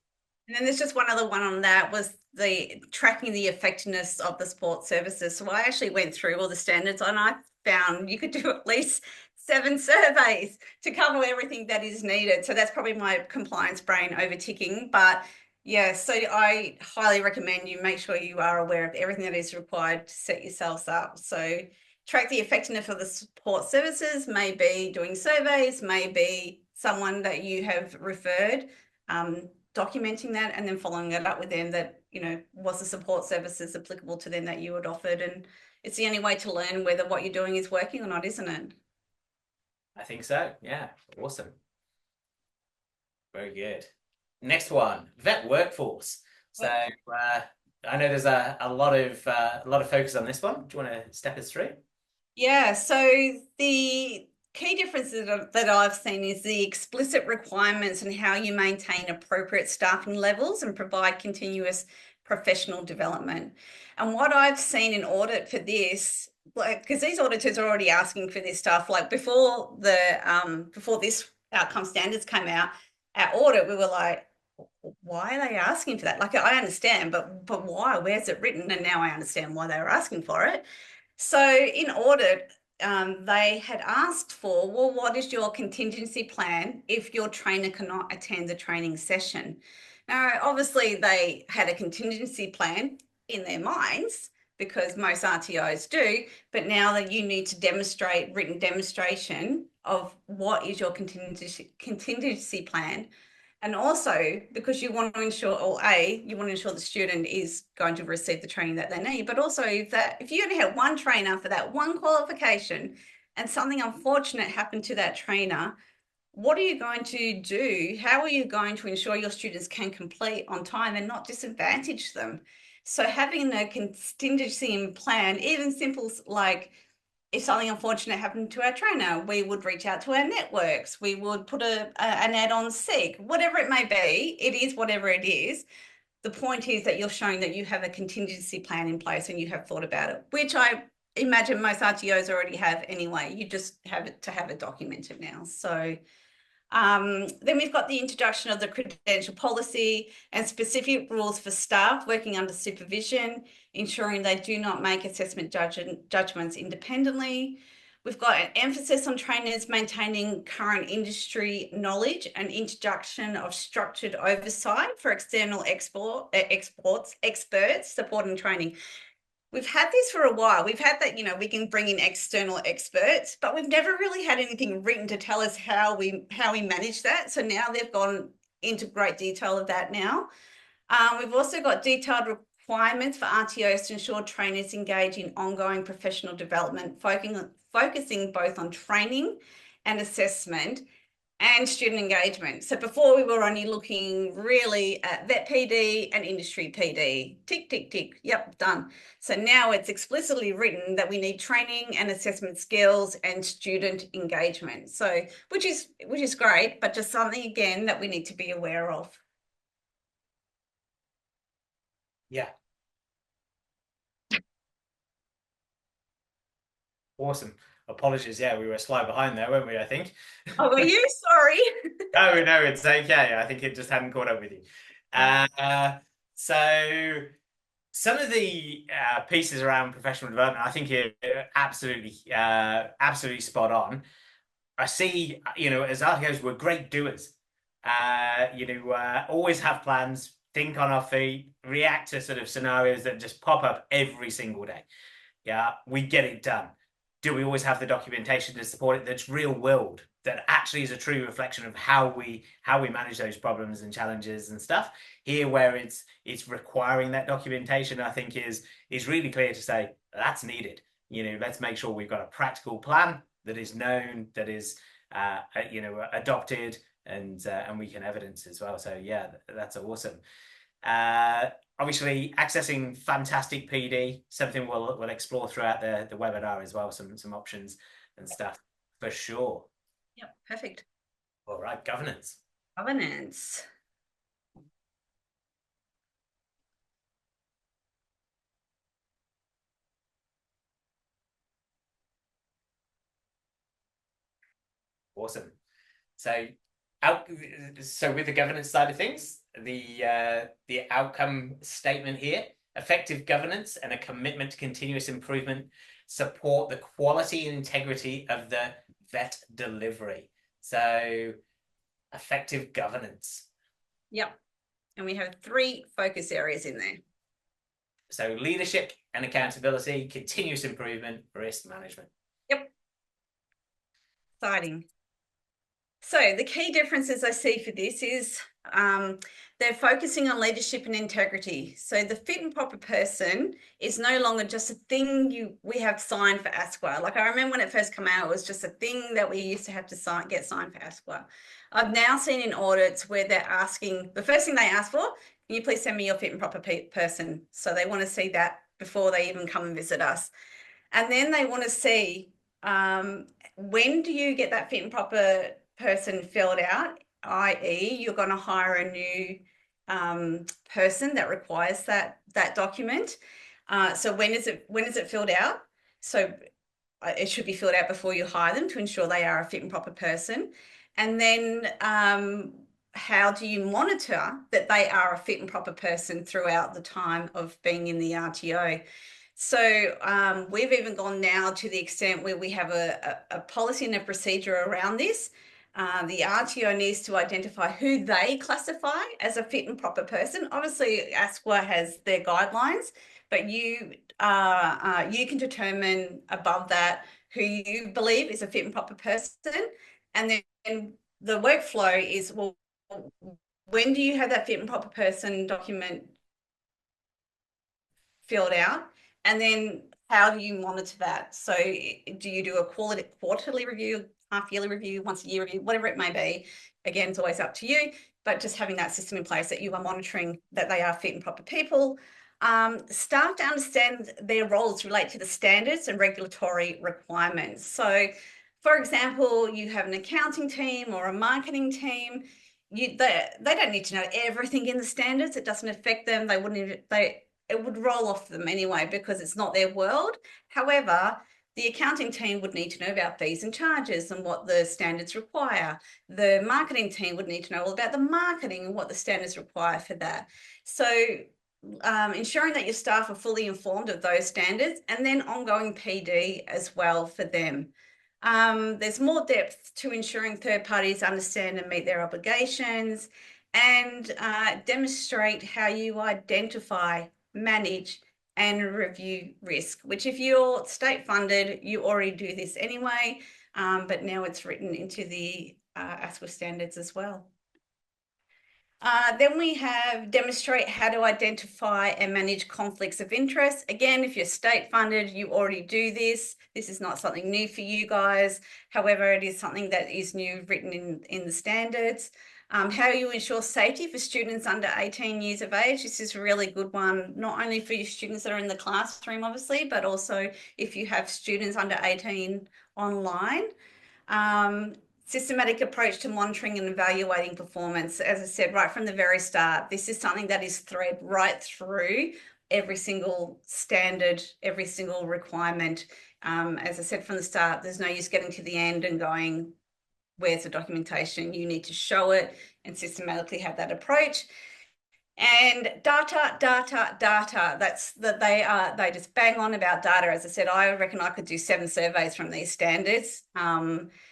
Speaker 3: And then there's just one other one on that, was the tracking the effectiveness of the support services. So I actually went through all the standards, and I found you could do at least 7 surveys to cover everything that is needed. So that's probably my compliance brain overticking. But yeah, so I highly recommend you make sure you are aware of everything that is required to set yourselves up. So track the effectiveness of the support services, maybe doing surveys, maybe someone that you have referred, documenting that, and then following it up with them that, was the support services applicable to them that you had offered. And it's the only way to learn whether what you're doing is working or not, isn't it?
Speaker 2: I think so. Yeah. Awesome. Very good. Next one, vet workforce. So I know there's a lot of focus on this one. Do you want to step us through?
Speaker 3: Yeah, so the key differences that I've seen is the explicit requirements and how you maintain appropriate staffing levels and provide continuous professional development. And what I've seen in audit for this, like, because these auditors are already asking for this stuff, like before this outcome standards came out, our audit, we were like, why are they asking for that? Like, I understand, but why? Where's it written? And now I understand why they were asking for it. So in audit, they had asked for, well, what is your contingency plan if your trainer cannot attend the training session? Now, obviously, they had a contingency plan in their minds because most RTOs do, but now that you need to demonstrate written demonstration of what is your contingency plan. And also because you want to ensure, or you want to ensure the student is going to receive the training that they need, but also if you only have one trainer for that one qualification and something unfortunate happened to that trainer, what are you going to do? How are you going to ensure your students can complete on time and not disadvantage them? So having a contingency plan, even simple like, if something unfortunate happened to our trainer, we would reach out to our networks. We would put an ad on Seek, whatever it may be. It is whatever it is. The point is that you're showing that you have a contingency plan in place and you have thought about it, which I imagine most RTOs already have anyway. You just have it documented now. So then we've got the introduction of the credential policy and specific rules for staff working under supervision, ensuring they do not make assessment judgments independently. We've got an emphasis on trainers maintaining current industry knowledge and introduction of structured oversight for external experts supporting training. We've had this for a while. We've had that, we can bring in external experts, but we've never really had anything written to tell us how we manage that. So now they've gone into great detail of that now. We've also got detailed requirements for RTOs to ensure trainers engage in ongoing professional development, focusing both on training and assessment and student engagement. So before we were only looking really at vet PD and industry PD. Tick, tick, tick. Yep, done. So now it's explicitly written that we need training and assessment skills and student engagement. So which is great, but just something again that we need to be aware of.
Speaker 2: Yeah. Awesome. Apologies. Yeah, we were a slide behind there, weren't we, I think?
Speaker 3: Oh, were you? Sorry.
Speaker 2: Oh, no, it's okay. I think it just hadn't caught up with you. So some of the pieces around professional development, I think are absolutely spot on. I see, as RTOs, we're great doers. Always have plans, think on our feet, react to sort of scenarios that just pop up every single day. Yeah, we get it done. Do we always have the documentation to support it that's real world, that actually is a true reflection of how we manage those problems and challenges and stuff? Here, where it's requiring that documentation, I think is really clear to say that's needed. Let's make sure we've got a practical plan that is known, that is adopted, and we can evidence as well. So yeah, that's awesome. Obviously, accessing fantastic PD, something we'll explore throughout the webinar as well, some options and stuff for sure.
Speaker 3: Yep, perfect.
Speaker 2: All right, governance.
Speaker 3: Governance.
Speaker 2: Awesome. So with the governance side of things, the outcome statement here: effective governance and a commitment to continuous improvement support the quality and integrity of the vet delivery. So effective governance.
Speaker 3: Yep. And we have 3 focus areas in there.
Speaker 2: So leadership and accountability, continuous improvement, risk management.
Speaker 3: Yep. Exciting. So the key differences I see for this is they're focusing on leadership and integrity. So the fit and proper person is no longer just a thing we have signed for ASQA. Like I remember when it first came out, it was just a thing that we used to have to get signed for ASQA. I've now seen in audits where they're asking, the first thing they ask for, can you please send me your fit and proper person? So they want to see that before they even come and visit us. And then they want to see When do you get that fit and proper person filled out, i.e. you're going to hire a new person that requires that document. So when is it filled out? So it should be filled out before you hire them to ensure they are a fit and proper person. And then how do you monitor that they are a fit and proper person throughout the time of being in the RTO? So we've even gone now to the extent where we have a policy and a procedure around this. The RTO needs to identify who they classify as a fit and proper person. Obviously, ASQA has their guidelines, but you can determine above that who you believe is a fit and proper person. And then the workflow is, well, when do you have that fit and proper person document filled out? And then how do you monitor that? So do you do a quarterly review, half-yearly review, once-a-year review, whatever it may be? Again, it's always up to you, but just having that system in place that you are monitoring that they are fit and proper people. Staff to understand their roles relate to the standards and regulatory requirements. So, for example, you have an accounting team or a marketing team. They don't need to know everything in the standards. It doesn't affect them. It would roll off them anyway because it's not their world. However, the accounting team would need to know about fees and charges and what the standards require. The marketing team would need to know all about the marketing and what the standards require for that. So ensuring that your staff are fully informed of those standards, and then ongoing PD as well for them. There's more depth to ensuring third parties understand and meet their obligations, and demonstrate how you identify, manage and review risk, which if you're state funded, you already do this anyway, but now it's written into the ASQA standards as well. Then we have demonstrate how to identify and manage conflicts of interest. Again, if you're state funded, you already do this. This is not something new for you guys. However, it is something that is new, written in the standards. How you ensure safety for students under 18 years of age. This is a really good one, not only for your students that are in the classroom, obviously, but also if you have students under 18 online. Systematic approach to monitoring and evaluating performance. As I said, right from the very start, this is something that is thread right through every single standard, every single requirement. As I said from the start, there's no use getting to the end and going, where's the documentation? You need to show it and systematically have that approach. And data. They just bang on about data. As I said, I reckon I could do 7 surveys from these standards.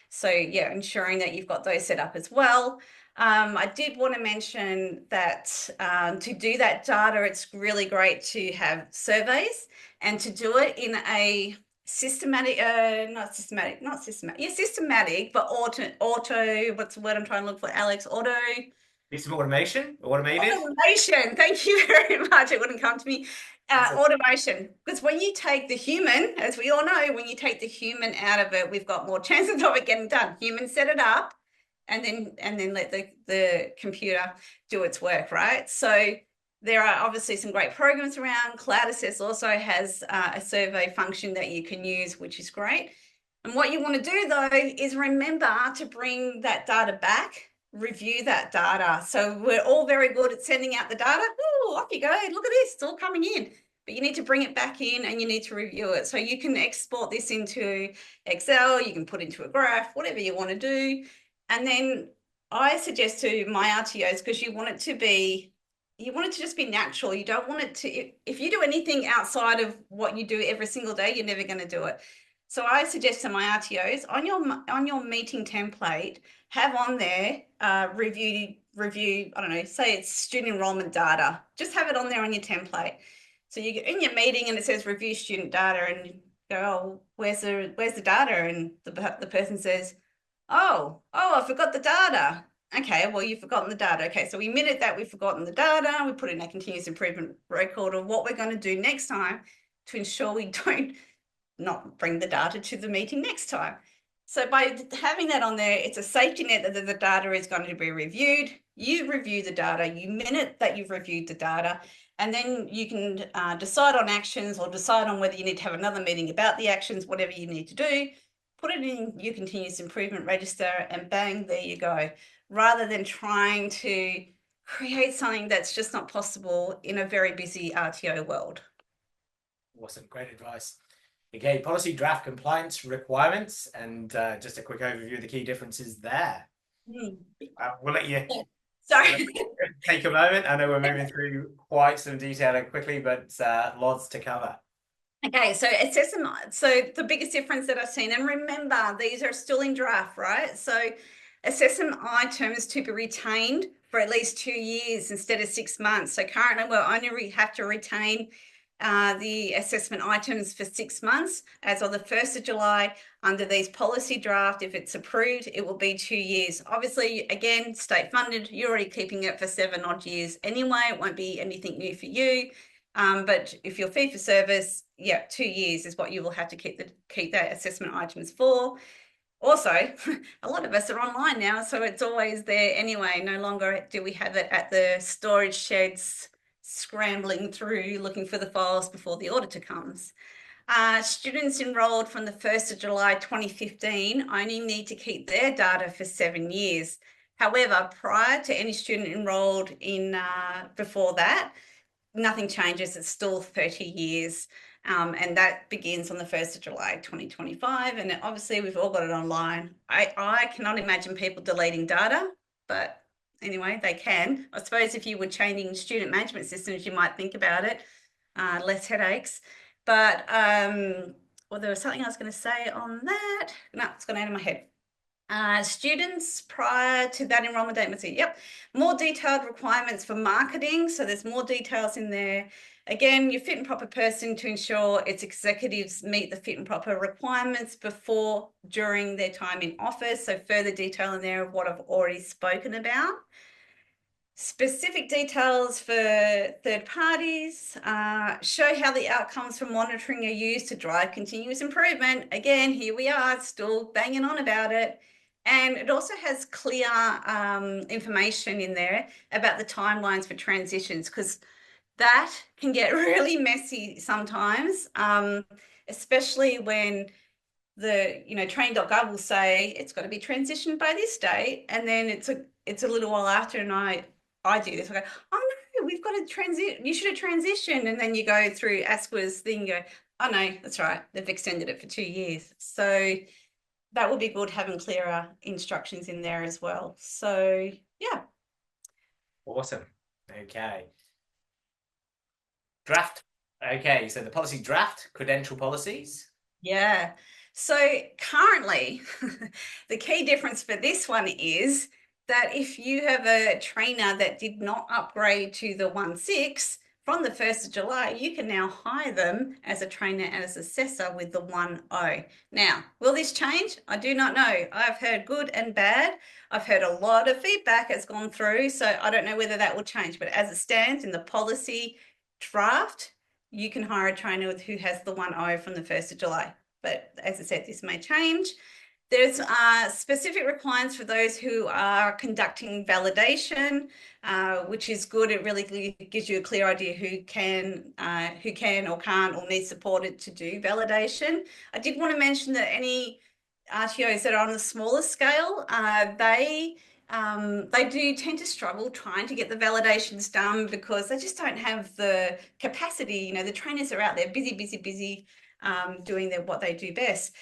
Speaker 3: So yeah, ensuring that you've got those set up as well. I did want to mention that to do that data, it's really great to have surveys and to do it in a systematic, systematic, but auto, what's the word I'm trying to look for, Alex?
Speaker 2: Need some automation? Automated?
Speaker 3: Automation, thank you very much. It wouldn't come to me. Automation, because when you take the human, as we all know, when you take the human out of it, we've got more chances of it getting done. Humans set it up and then let the computer do its work, right? So there are obviously some great programs around. Cloud Assess also has a survey function that you can use, which is great. And what you want to do though is remember to bring that data back, review that data. So we're all very good at sending out the data. Oh, off you go. Look at this, it's all coming in. But you need to bring it back in and you need to review it. So you can export this into Excel, you can put into a graph, whatever you want to do. And then I suggest to my RTOs, because you want it to just be natural. You don't want it to, if you do anything outside of what you do every single day, you're never going to do it. So I suggest to my RTOs, on your meeting template, have on there review, I don't know, say it's student enrollment data. Just have it on there on your template. So you get in your meeting and it says review student data, and you go, oh, where's the data? And the person says, oh, I forgot the data. Okay, well, you've forgotten the data. Okay, so we admitted that we've forgotten the data. We put in a continuous improvement record of what we're going to do next time to ensure we don't not bring the data to the meeting next time. So by having that on there, it's a safety net that the data is going to be reviewed. You review the data, you minute that you've reviewed the data, and then you can decide on actions or decide on whether you need to have another meeting about the actions, whatever you need to do. put it in your continuous improvement register and bang, there you go, rather than trying to create something that's just not possible in a very busy RTO world.
Speaker 2: Awesome, great advice. Okay, policy draft compliance requirements, and just a quick overview of the key differences there. We'll let you
Speaker 3: Sorry.
Speaker 2: take a moment. I know we're moving through quite some detail and quickly, but lots to cover.
Speaker 3: Okay, so assessment. So the biggest difference that I've seen, and remember, these are still in draft, right? So assessment items to be retained for at least 2 years instead of 6 months. So currently we'll only have to retain the assessment items for 6 months. As of the 1st of July, under these policy draft, if it's approved, it will be 2 years. Obviously, again, state funded, you're already keeping it for 7 odd years anyway. It won't be anything new for you. But if you're fee for service, yeah, 2 years is what you will have to keep that assessment items for. Also, a lot of us are online now, so it's always there anyway. No longer do we have it at the storage sheds, scrambling through looking for the files before the auditor comes. Students enrolled from the 1st of July 2015 only need to keep their data for 7 years. However, prior to any student enrolled in before that, nothing changes. It's still 30 years. And that begins on the 1st of July 2025. And obviously we've all got it online. I cannot imagine people deleting data, but anyway, they can. I suppose if you were changing student management systems, you might think about it, less headaches. But well, there was something I was going to say on that. No, it's gone out of my head. Students prior to that enrollment date must see, yep, more detailed requirements for marketing. So there's more details in there. Again, your fit and proper person to ensure its executives meet the fit and proper requirements before, during their time in office. So further detail in there of what I've already spoken about. Specific details for third parties, show how the outcomes from monitoring are used to drive continuous improvement. Again, here we are still banging on about it. And it also has clear information in there about the timelines for transitions, because that can get really messy sometimes, especially when the train.gov will say it's got to be transitioned by this date, and then it's a little while after, and I do this. I go, oh no, we've got to transit. You should have transitioned, and then you go through ASQA's thing. You go, oh no, that's right. They've extended it for 2 years. So that would be good, having clearer instructions in there as well. So yeah.
Speaker 2: Awesome. Okay. Draft. Okay, so the policy draft, credential policies.
Speaker 3: Yeah. So currently, the key difference for this one is that if you have a trainer that did not upgrade to the 1.6 from the 1st of July, you can now hire them as a trainer and as assessor with the 1.0. Now, will this change? I do not know. I've heard good and bad. I've heard a lot of feedback has gone through, so I don't know whether that will change. But as it stands in the policy draft, you can hire a trainer who has the 1.0 from the 1st of July. But as I said, this may change. There's specific requirements for those who are conducting validation, which is good. It really gives you a clear idea who can or can't or needs supported to do validation. I did want to mention that any RTOs that are on the smaller scale, they do tend to struggle trying to get the validations done because they just don't have the capacity. The trainers are out there busy, doing what they do best.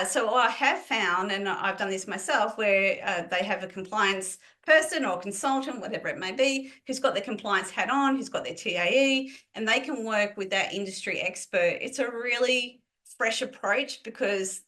Speaker 3: So I have found, and I've done this myself, where they have a compliance person or consultant, whatever it may be, who's got their compliance hat on, who's got their TAE, and they can work with that industry expert. It's a really fresh approach because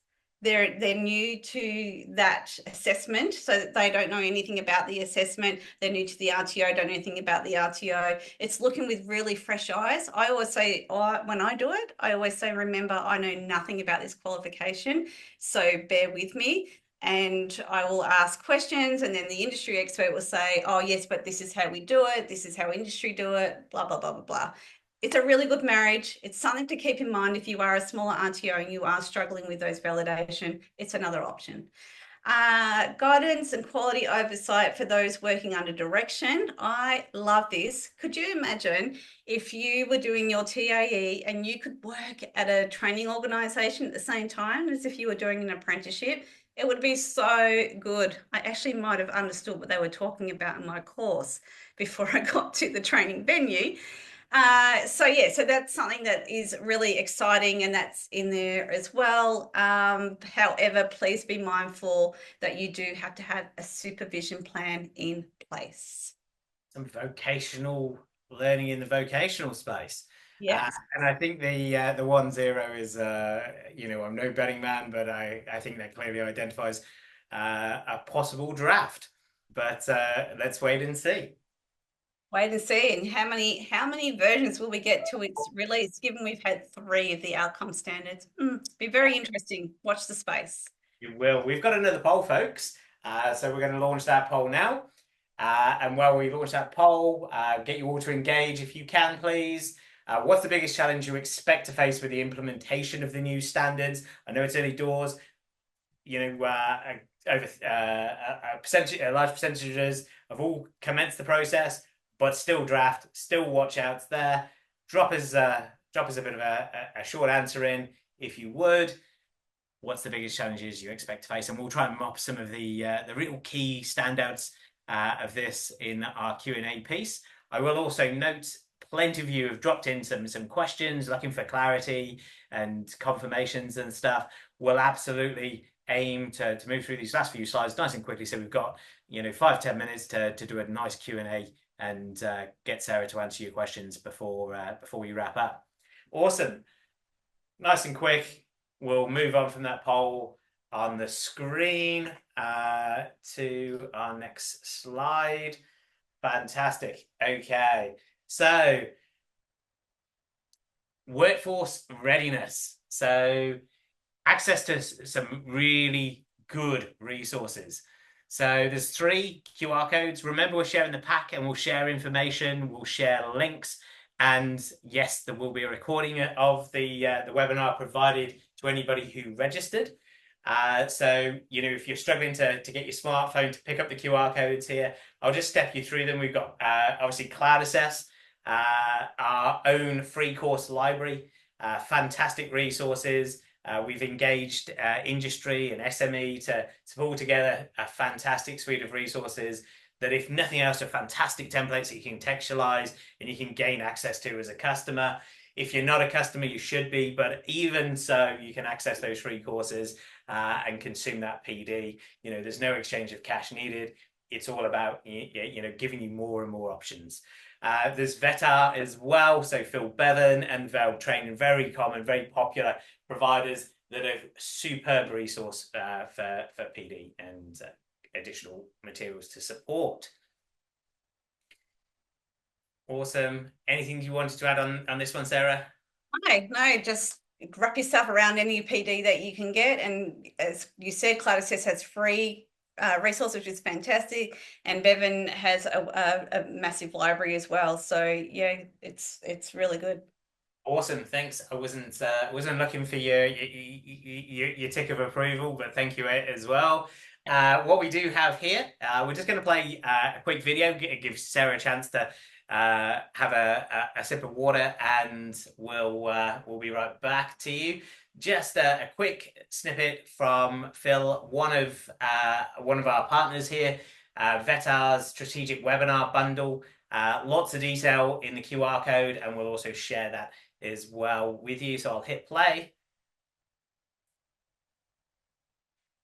Speaker 3: they're new to that assessment, so that they don't know anything about the assessment. They're new to the RTO, don't know anything about the RTO. It's looking with really fresh eyes. I always say, when I do it, I always say, remember, I know nothing about this qualification, so bear with me. And I will ask questions, and then the industry expert will say, oh yes, but this is how we do it. This is how industry do it, blah, blah, blah, blah, blah. It's a really good marriage. It's something to keep in mind if you are a smaller RTO and you are struggling with those validation. It's another option. Guidance and quality oversight for those working under direction. I love this. Could you imagine if you were doing your TAE and you could work at a training organisation at the same time as if you were doing an apprenticeship? It would be so good. I actually might have understood what they were talking about in my course before I got to the training venue. So that's something that is really exciting, and that's in there as well. However, please be mindful that you do have to have a supervision plan in place.
Speaker 2: Some vocational learning in the vocational space.
Speaker 3: Yes.
Speaker 2: And I think the 1-0 is, I'm no betting man, but I think that clearly identifies a possible draft. But let's wait and see.
Speaker 3: Wait and see. And how many versions will we get to its release, given we've had 3 of the outcome standards? Be very interesting. Watch the space.
Speaker 2: You will. We've got another poll, folks. So we're going to launch that poll now. And while we launch that poll, get you all to engage if you can, please. What's the biggest challenge you expect to face with the implementation of the new standards? I know it's early doors. Over large percentages have all commenced the process, but still draft, still watch outs there. Drop us a bit of a short answer in, if you would. What's the biggest challenges you expect to face? And we'll try and mop some of the real key standouts of this in our Q&A piece. I will also note plenty of you have dropped in some questions looking for clarity and confirmations and stuff. We'll absolutely aim to move through these last few slides nice and quickly, so we've got 5-10 minutes to do a nice Q&A and get Sarah to answer your questions before we wrap up. Awesome. Nice and quick. We'll move on from that poll on the screen to our next slide. Fantastic. Okay. So, workforce readiness. So, access to some really good resources. So there's 3 QR codes. Remember, we're sharing the pack and we'll share information, we'll share links, and yes, there will be a recording of the webinar provided to anybody who registered. So, if you're struggling to get your smartphone to pick up the QR codes here, I'll just step you through them. We've got obviously Cloud Assess, our own free course library, fantastic resources. We've engaged industry and SME to pull together a fantastic suite of resources that, if nothing else, are fantastic templates that you can contextualize and you can gain access to as a customer. If you're not a customer, you should be, but even so, you can access those free courses and consume that PD. There's no exchange of cash needed. It's all about giving you more and more options. There's VETAR as well, so Phil Bevan and Val Training, very common, very popular providers that are superb resource for PD and additional materials to support. Awesome. Anything you wanted to add on this one, Sarah?
Speaker 3: No, just wrap yourself around any PD that you can get. And as you said, Cloud Assess has free resource, which is fantastic, and Bevan has a massive library as well. So yeah, it's really good.
Speaker 2: Awesome, thanks. I wasn't looking for your tick of approval, but thank you as well. What we do have here, we're just going to play a quick video. It gives Sarah a chance to have a sip of water, and we'll be right back to you. Just a quick snippet from Phil, one of our partners here, VETAR's strategic webinar bundle. Lots of detail in the QR code, and we'll also share that as well with you. So I'll hit play.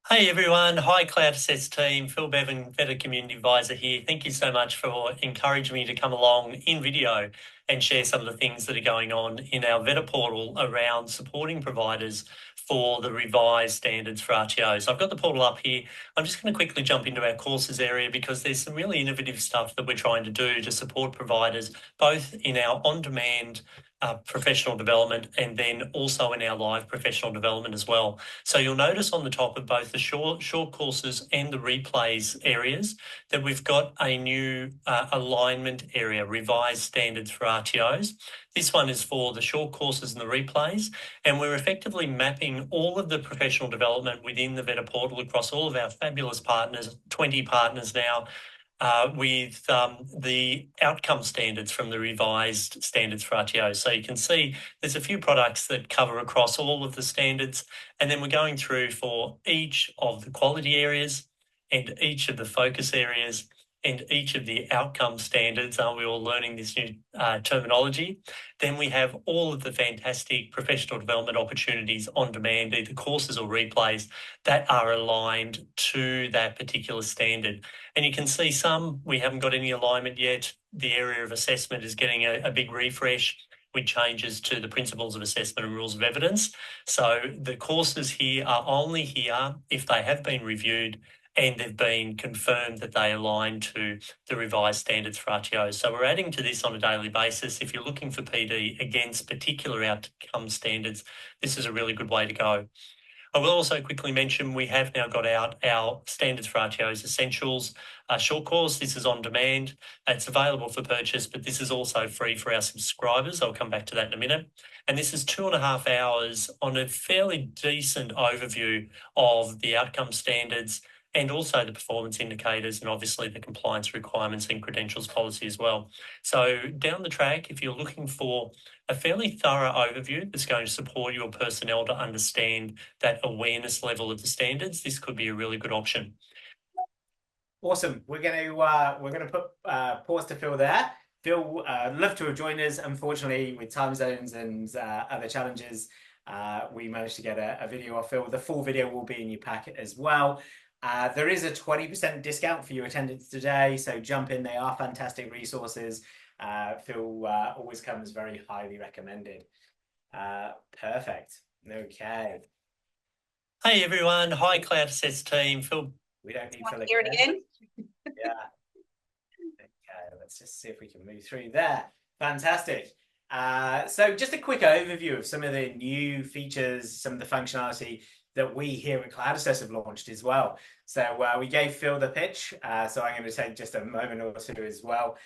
Speaker 4: Hey everyone, hi Cloud Assess team, Phil Bevan, VETA Community Advisor here. Thank you so much for encouraging me to come along in video and share some of the things that are going on in our VETA portal around supporting providers for the revised standards for RTOs. I've got the portal up here. I'm just going to quickly jump into our courses area because there's some really innovative stuff that we're trying to do to support providers, both in our on-demand professional development, and then also in our live professional development as well. So you'll notice on the top of both the short courses and the replays areas that we've got a new alignment area, revised standards for RTOs. This one is for the short courses and the replays, and we're effectively mapping all of the professional development within the Veta portal across all of our fabulous partners, 20 partners now, with the outcome standards from the revised standards for RTOs. So you can see there's a few products that cover across all of the standards, and then we're going through for each of the quality areas and each of the focus areas and each of the outcome standards. Aren't we all learning this new terminology? Then we have all of the fantastic professional development opportunities on demand, either courses or replays, that are aligned to that particular standard. And you can see some, we haven't got any alignment yet. The area of assessment is getting a big refresh with changes to the principles of assessment and rules of evidence. So the courses here are only here if they have been reviewed and they've been confirmed that they align to the revised standards for RTOs. So we're adding to this on a daily basis. If you're looking for PD against particular outcome standards, this is a really good way to go. I will also quickly mention we have now got out our Standards for RTOs Essentials short course. This is on demand. It's available for purchase, but this is also free for our subscribers. I'll come back to that in a minute. And this is 2.5 hours on a fairly decent overview of the outcome standards and also the performance indicators and obviously the compliance requirements and credentials policy as well. So down the track, if you're looking for a fairly thorough overview that's going to support your personnel to understand that awareness level of the standards, this could be a really good option.
Speaker 2: Awesome. We're going to put pause to Phil there. Phil, love to have joined us. Unfortunately, with time zones and other challenges, we managed to get a video of Phil. The full video will be in your packet as well. There is a 20% discount for your attendance today, so jump in. They are fantastic resources. Phil always comes very highly recommended. Perfect. Okay.
Speaker 4: Hey everyone. Hi Cloud Assess team. Phil.
Speaker 2: We don't need Phil
Speaker 3: Hear it again.
Speaker 2: Yeah. Okay, let's just see if we can move through there. Fantastic. So just a quick overview of some of the new features, some of the functionality that we here at Cloud Assess have launched as well. So we gave Phil the pitch, so I'm going to take just a moment or two as well.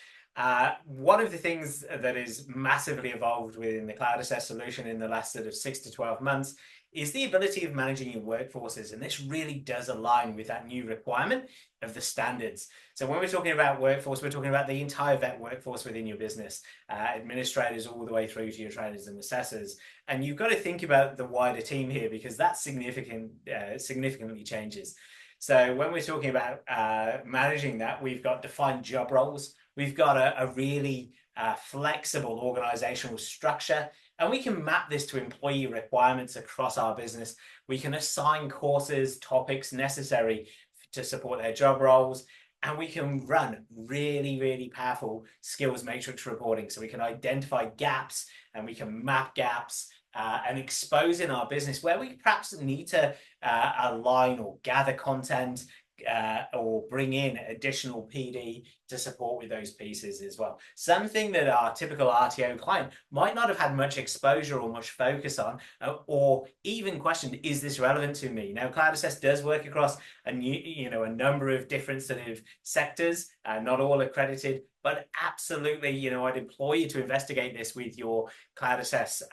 Speaker 2: One of the things that is massively evolved within the Cloud Assess solution in the last sort of 6 to 12 months is the ability of managing your workforces. And this really does align with that new requirement of the standards. So when we're talking about workforce, we're talking about the entire vet workforce within your business, administrators all the way through to your trainers and assessors. And you've got to think about the wider team here because that significantly changes. So when we're talking about managing that, we've got defined job roles. We've got a really flexible organizational structure, and we can map this to employee requirements across our business. We can assign courses, topics necessary to support their job roles, and we can run really, really powerful skills matrix reporting. So we can identify gaps and we can map gaps and expose in our business where we perhaps need to align or gather content or bring in additional PD to support with those pieces as well. Something that our typical RTO client might not have had much exposure or much focus on, or even questioned, is this relevant to me? Now, Cloud Assess does work across a number of different sort of sectors, not all accredited, but absolutely, I'd implore you to investigate this with your Cloud Assess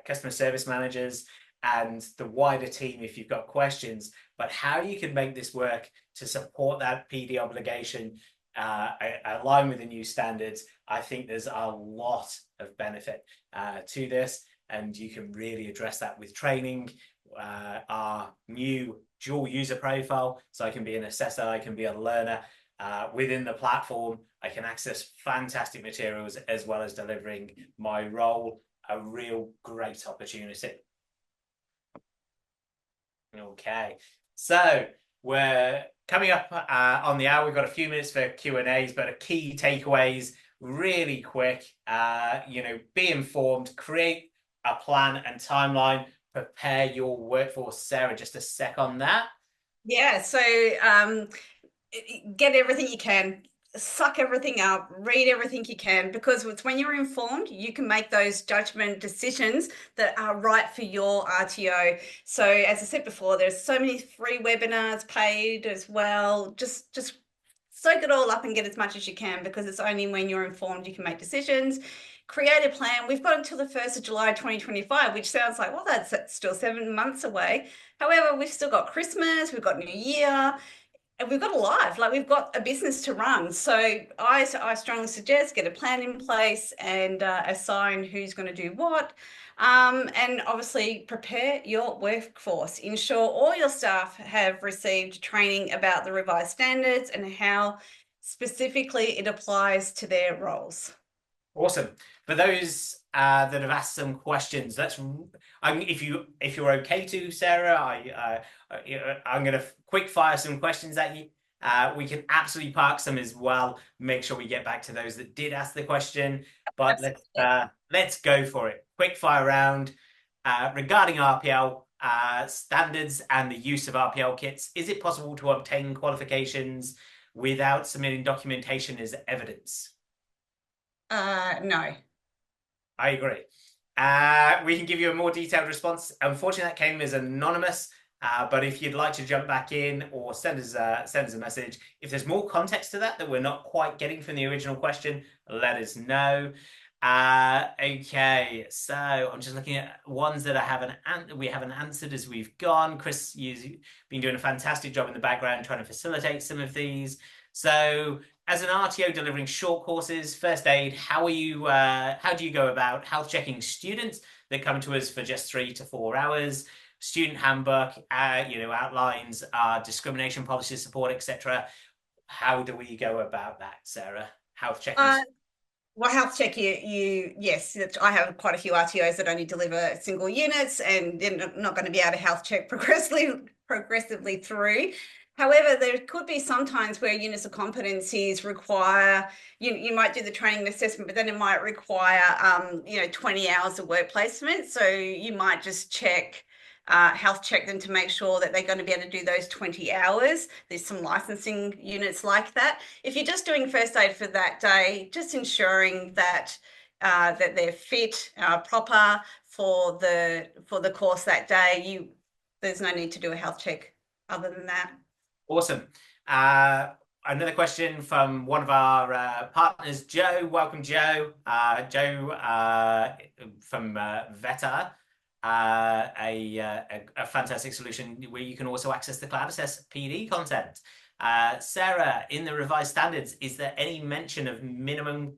Speaker 2: customer service managers and the wider team if you've got questions. But how you can make this work to support that PD obligation, align with the new standards, I think there's a lot of benefit to this, and you can really address that with training. Our new dual user profile, so I can be an assessor, I can be a learner within the platform. I can access fantastic materials as well as delivering my role, a real great opportunity. Okay, so we're coming up on the hour. We've got a few minutes for Q&As, but key takeaways really quick. Be informed, create a plan and timeline, prepare your workforce. Sarah, just a sec on that.
Speaker 3: Yeah, so get everything you can. suck everything up, read everything you can, because it's when you're informed, you can make those judgment decisions that are right for your RTO. So as I said before, there's so many free webinars, paid as well. Just soak it all up and get as much as you can, because it's only when you're informed you can make decisions. Create a plan. We've got until the 1st of July 2025, which sounds like, well, that's still 7 months away. However, we've still got Christmas, we've got New Year, and we've got a life, like we've got a business to run. So I strongly suggest get a plan in place and assign who's going to do what. And obviously prepare your workforce. Ensure all your staff have received training about the revised standards and how specifically it applies to their roles.
Speaker 2: Awesome. For those that have asked some questions, if you're okay to, Sarah, I'm going to quick fire some questions at you. We can absolutely park some as well. Make sure we get back to those that did ask the question. But let's go for it. Quick fire round regarding RPL standards and the use of RPL kits. Is it possible to obtain qualifications without submitting documentation as evidence?
Speaker 3: No.
Speaker 2: I agree. We can give you a more detailed response. Unfortunately, that came as anonymous, but if you'd like to jump back in or send us a message, if there's more context to that we're not quite getting from the original question, let us know. Okay, so I'm just looking at ones that we haven't answered as we've gone. Chris, you've been doing a fantastic job in the background trying to facilitate some of these. So, as an RTO delivering short courses, first aid, how do you go about health checking students that come to us for just 3 to 4 hours? Student handbook, outlines discrimination policy support, etc. How do we go about that, Sarah? Health checking.
Speaker 3: Well, health check, yes, I have quite a few RTOs that only deliver single units, and they're not going to be able to health check progressively through. However, there could be some times where units of competencies require, you might do the training and assessment, but then it might require, 20 hours of work placement. So you might just health check them to make sure that they're going to be able to do those 20 hours. There's some licensing units like that. If you're just doing first aid for that day, just ensuring that that they're fit, proper for the course that day, there's no need to do a health check other than that. Awesome.
Speaker 2: Another question from one of our partners, Joe. Welcome, Joe. Joe from Veta, a fantastic solution where you can also access the Cloud Assess PD content. Sarah, in the revised standards, is there any mention of minimum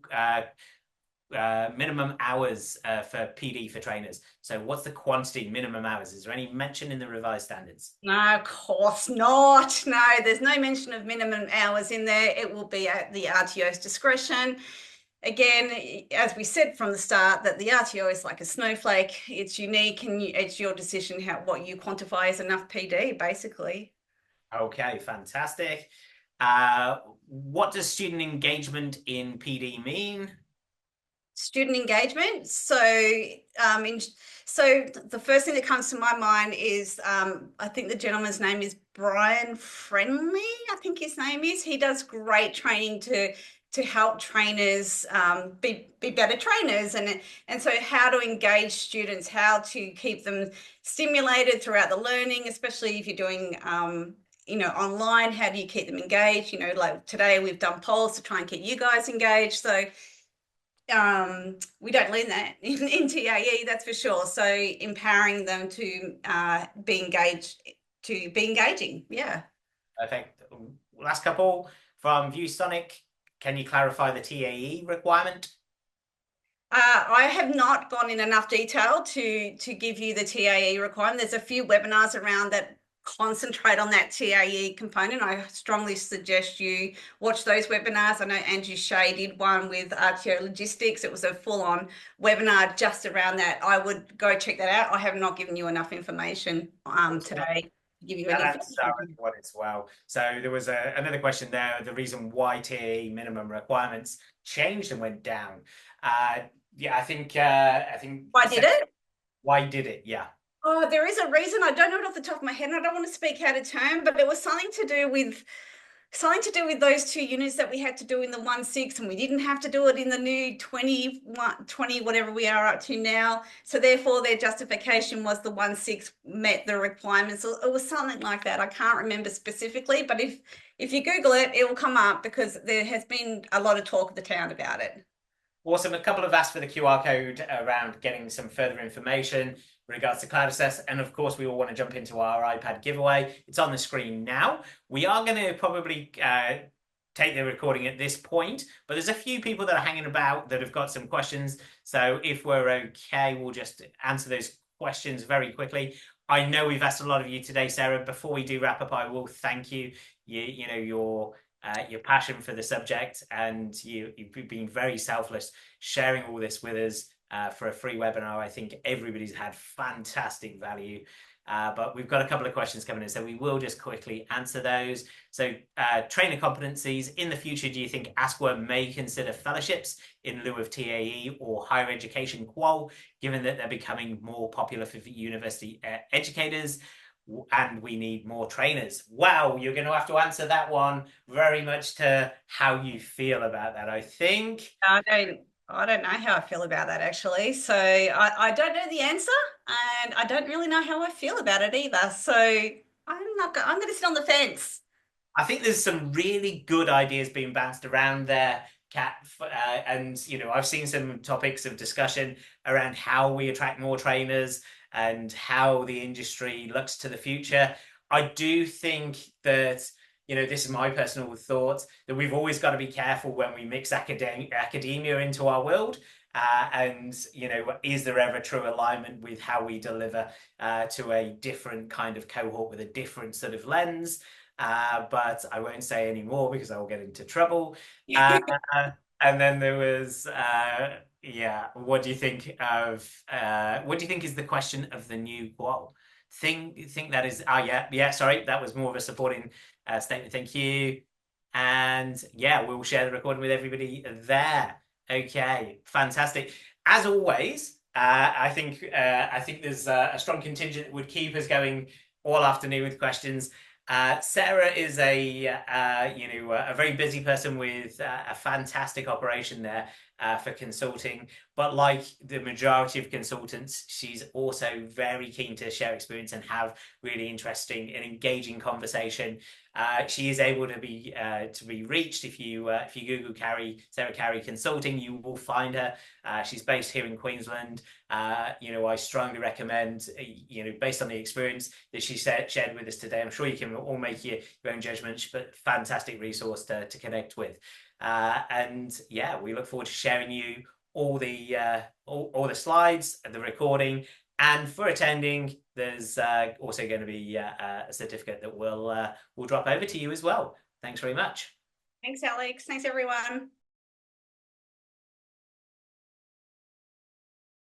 Speaker 2: hours for PD for trainers? So what's the quantity minimum hours? Is there any mention in the revised standards?
Speaker 3: No, of course not. No, there's no mention of minimum hours in there. It will be at the RTO's discretion. Again, as we said from the start, that the RTO is like a snowflake. It's unique, and it's your decision what you quantify as enough PD, basically.
Speaker 2: Okay, fantastic. What does student engagement in PD mean?
Speaker 3: Student engagement. So the first thing that comes to my mind is I think the gentleman's name is Brian Friendly. I think his name is. He does great training to help trainers be better trainers, and so how to engage students, how to keep them stimulated throughout the learning, especially if you're doing online. How do you keep them engaged? Like today we've done polls to try and keep you guys engaged. So we don't learn that in TAE, that's for sure. So empowering them to be engaging. Yeah.
Speaker 2: Perfect. Last couple from ViewSonic. Can you clarify the TAE requirement?
Speaker 3: I have not gone in enough detail to give you the TAE requirement. There's a few webinars around that concentrate on that TAE component. I strongly suggest you watch those webinars. I know Andrew Shea did one with RTO Logistics. It was a full-on webinar just around that. I would go check that out. I have not given you enough information today to give you any.
Speaker 2: That's what it's well. So there was another question there. The reason why TAE minimum requirements changed and went down. I think.
Speaker 3: Why did it?
Speaker 2: Why did it? Yeah.
Speaker 3: Oh, there is a reason. I don't know it off the top of my head, and I don't want to speak out of turn, but it was something to do with something to do with those 2 units that we had to do in the 1-6, and we didn't have to do it in the new 20, whatever we are up to now. So therefore their justification was the 1-6 met the requirements. It was something like that. I can't remember specifically, but if you Google it, it will come up because there has been a lot of talk of the town about it.
Speaker 2: Awesome. A couple have asked for the QR code around getting some further information in regards to Cloud Assess. And of course, we all want to jump into our iPad giveaway. It's on the screen now. We are going to probably take the recording at this point, but there's a few people that are hanging about that have got some questions. So if we're okay, we'll just answer those questions very quickly. I know we've asked a lot of you today, Sarah. Before we do wrap up, I will thank you. You know, your passion for the subject, and you've been very selfless sharing all this with us for a free webinar. I think everybody's had fantastic value. But we've got a couple of questions coming in, so we will just quickly answer those. So trainer competencies. In the future, do you think AskWork may consider fellowships in lieu of TAE or higher education qual, given that they're becoming more popular for university educators? And we need more trainers. Wow, you're going to have to answer that one very much to how you feel about that, I think.
Speaker 3: I don't know how I feel about that, actually. So I don't know the answer, and I don't really know how I feel about it either. So I'm going to sit on the fence.
Speaker 2: I think there's some really good ideas being bounced around there, Kat, and you know, I've seen some topics of discussion around how we attract more trainers and how the industry looks to the future. I do think that, you know, this is my personal thoughts, that we've always got to be careful when we mix academia into our world. And, you know, is there ever true alignment with how we deliver to a different kind of cohort with a different sort of lens? But I won't say any more because I will get into trouble. And then there was, yeah, what do you think of, what do you think is the question of the new qual? Think that is, yeah, sorry, that was more of a supporting statement. Thank you. And yeah, we'll share the recording with everybody there. Okay, fantastic. As always, I think there's a strong contingent that would keep us going all afternoon with questions. Sarah is a very busy person with a fantastic operation there for consulting, but like the majority of consultants, she's also very keen to share experience and have really interesting and engaging conversation. She is able to be reached. If you Google Sarah Carrie Consulting, you will find her. She's based here in Queensland. I strongly recommend, based on the experience that she shared with us today, I'm sure you can all make your own judgments, but fantastic resource to connect with. And yeah, we look forward to sharing you all the slides and the recording. And for attending, there's also going to be a certificate that we'll drop over to you as well. Thanks very much.
Speaker 3: Thanks, Alex. Thanks, everyone.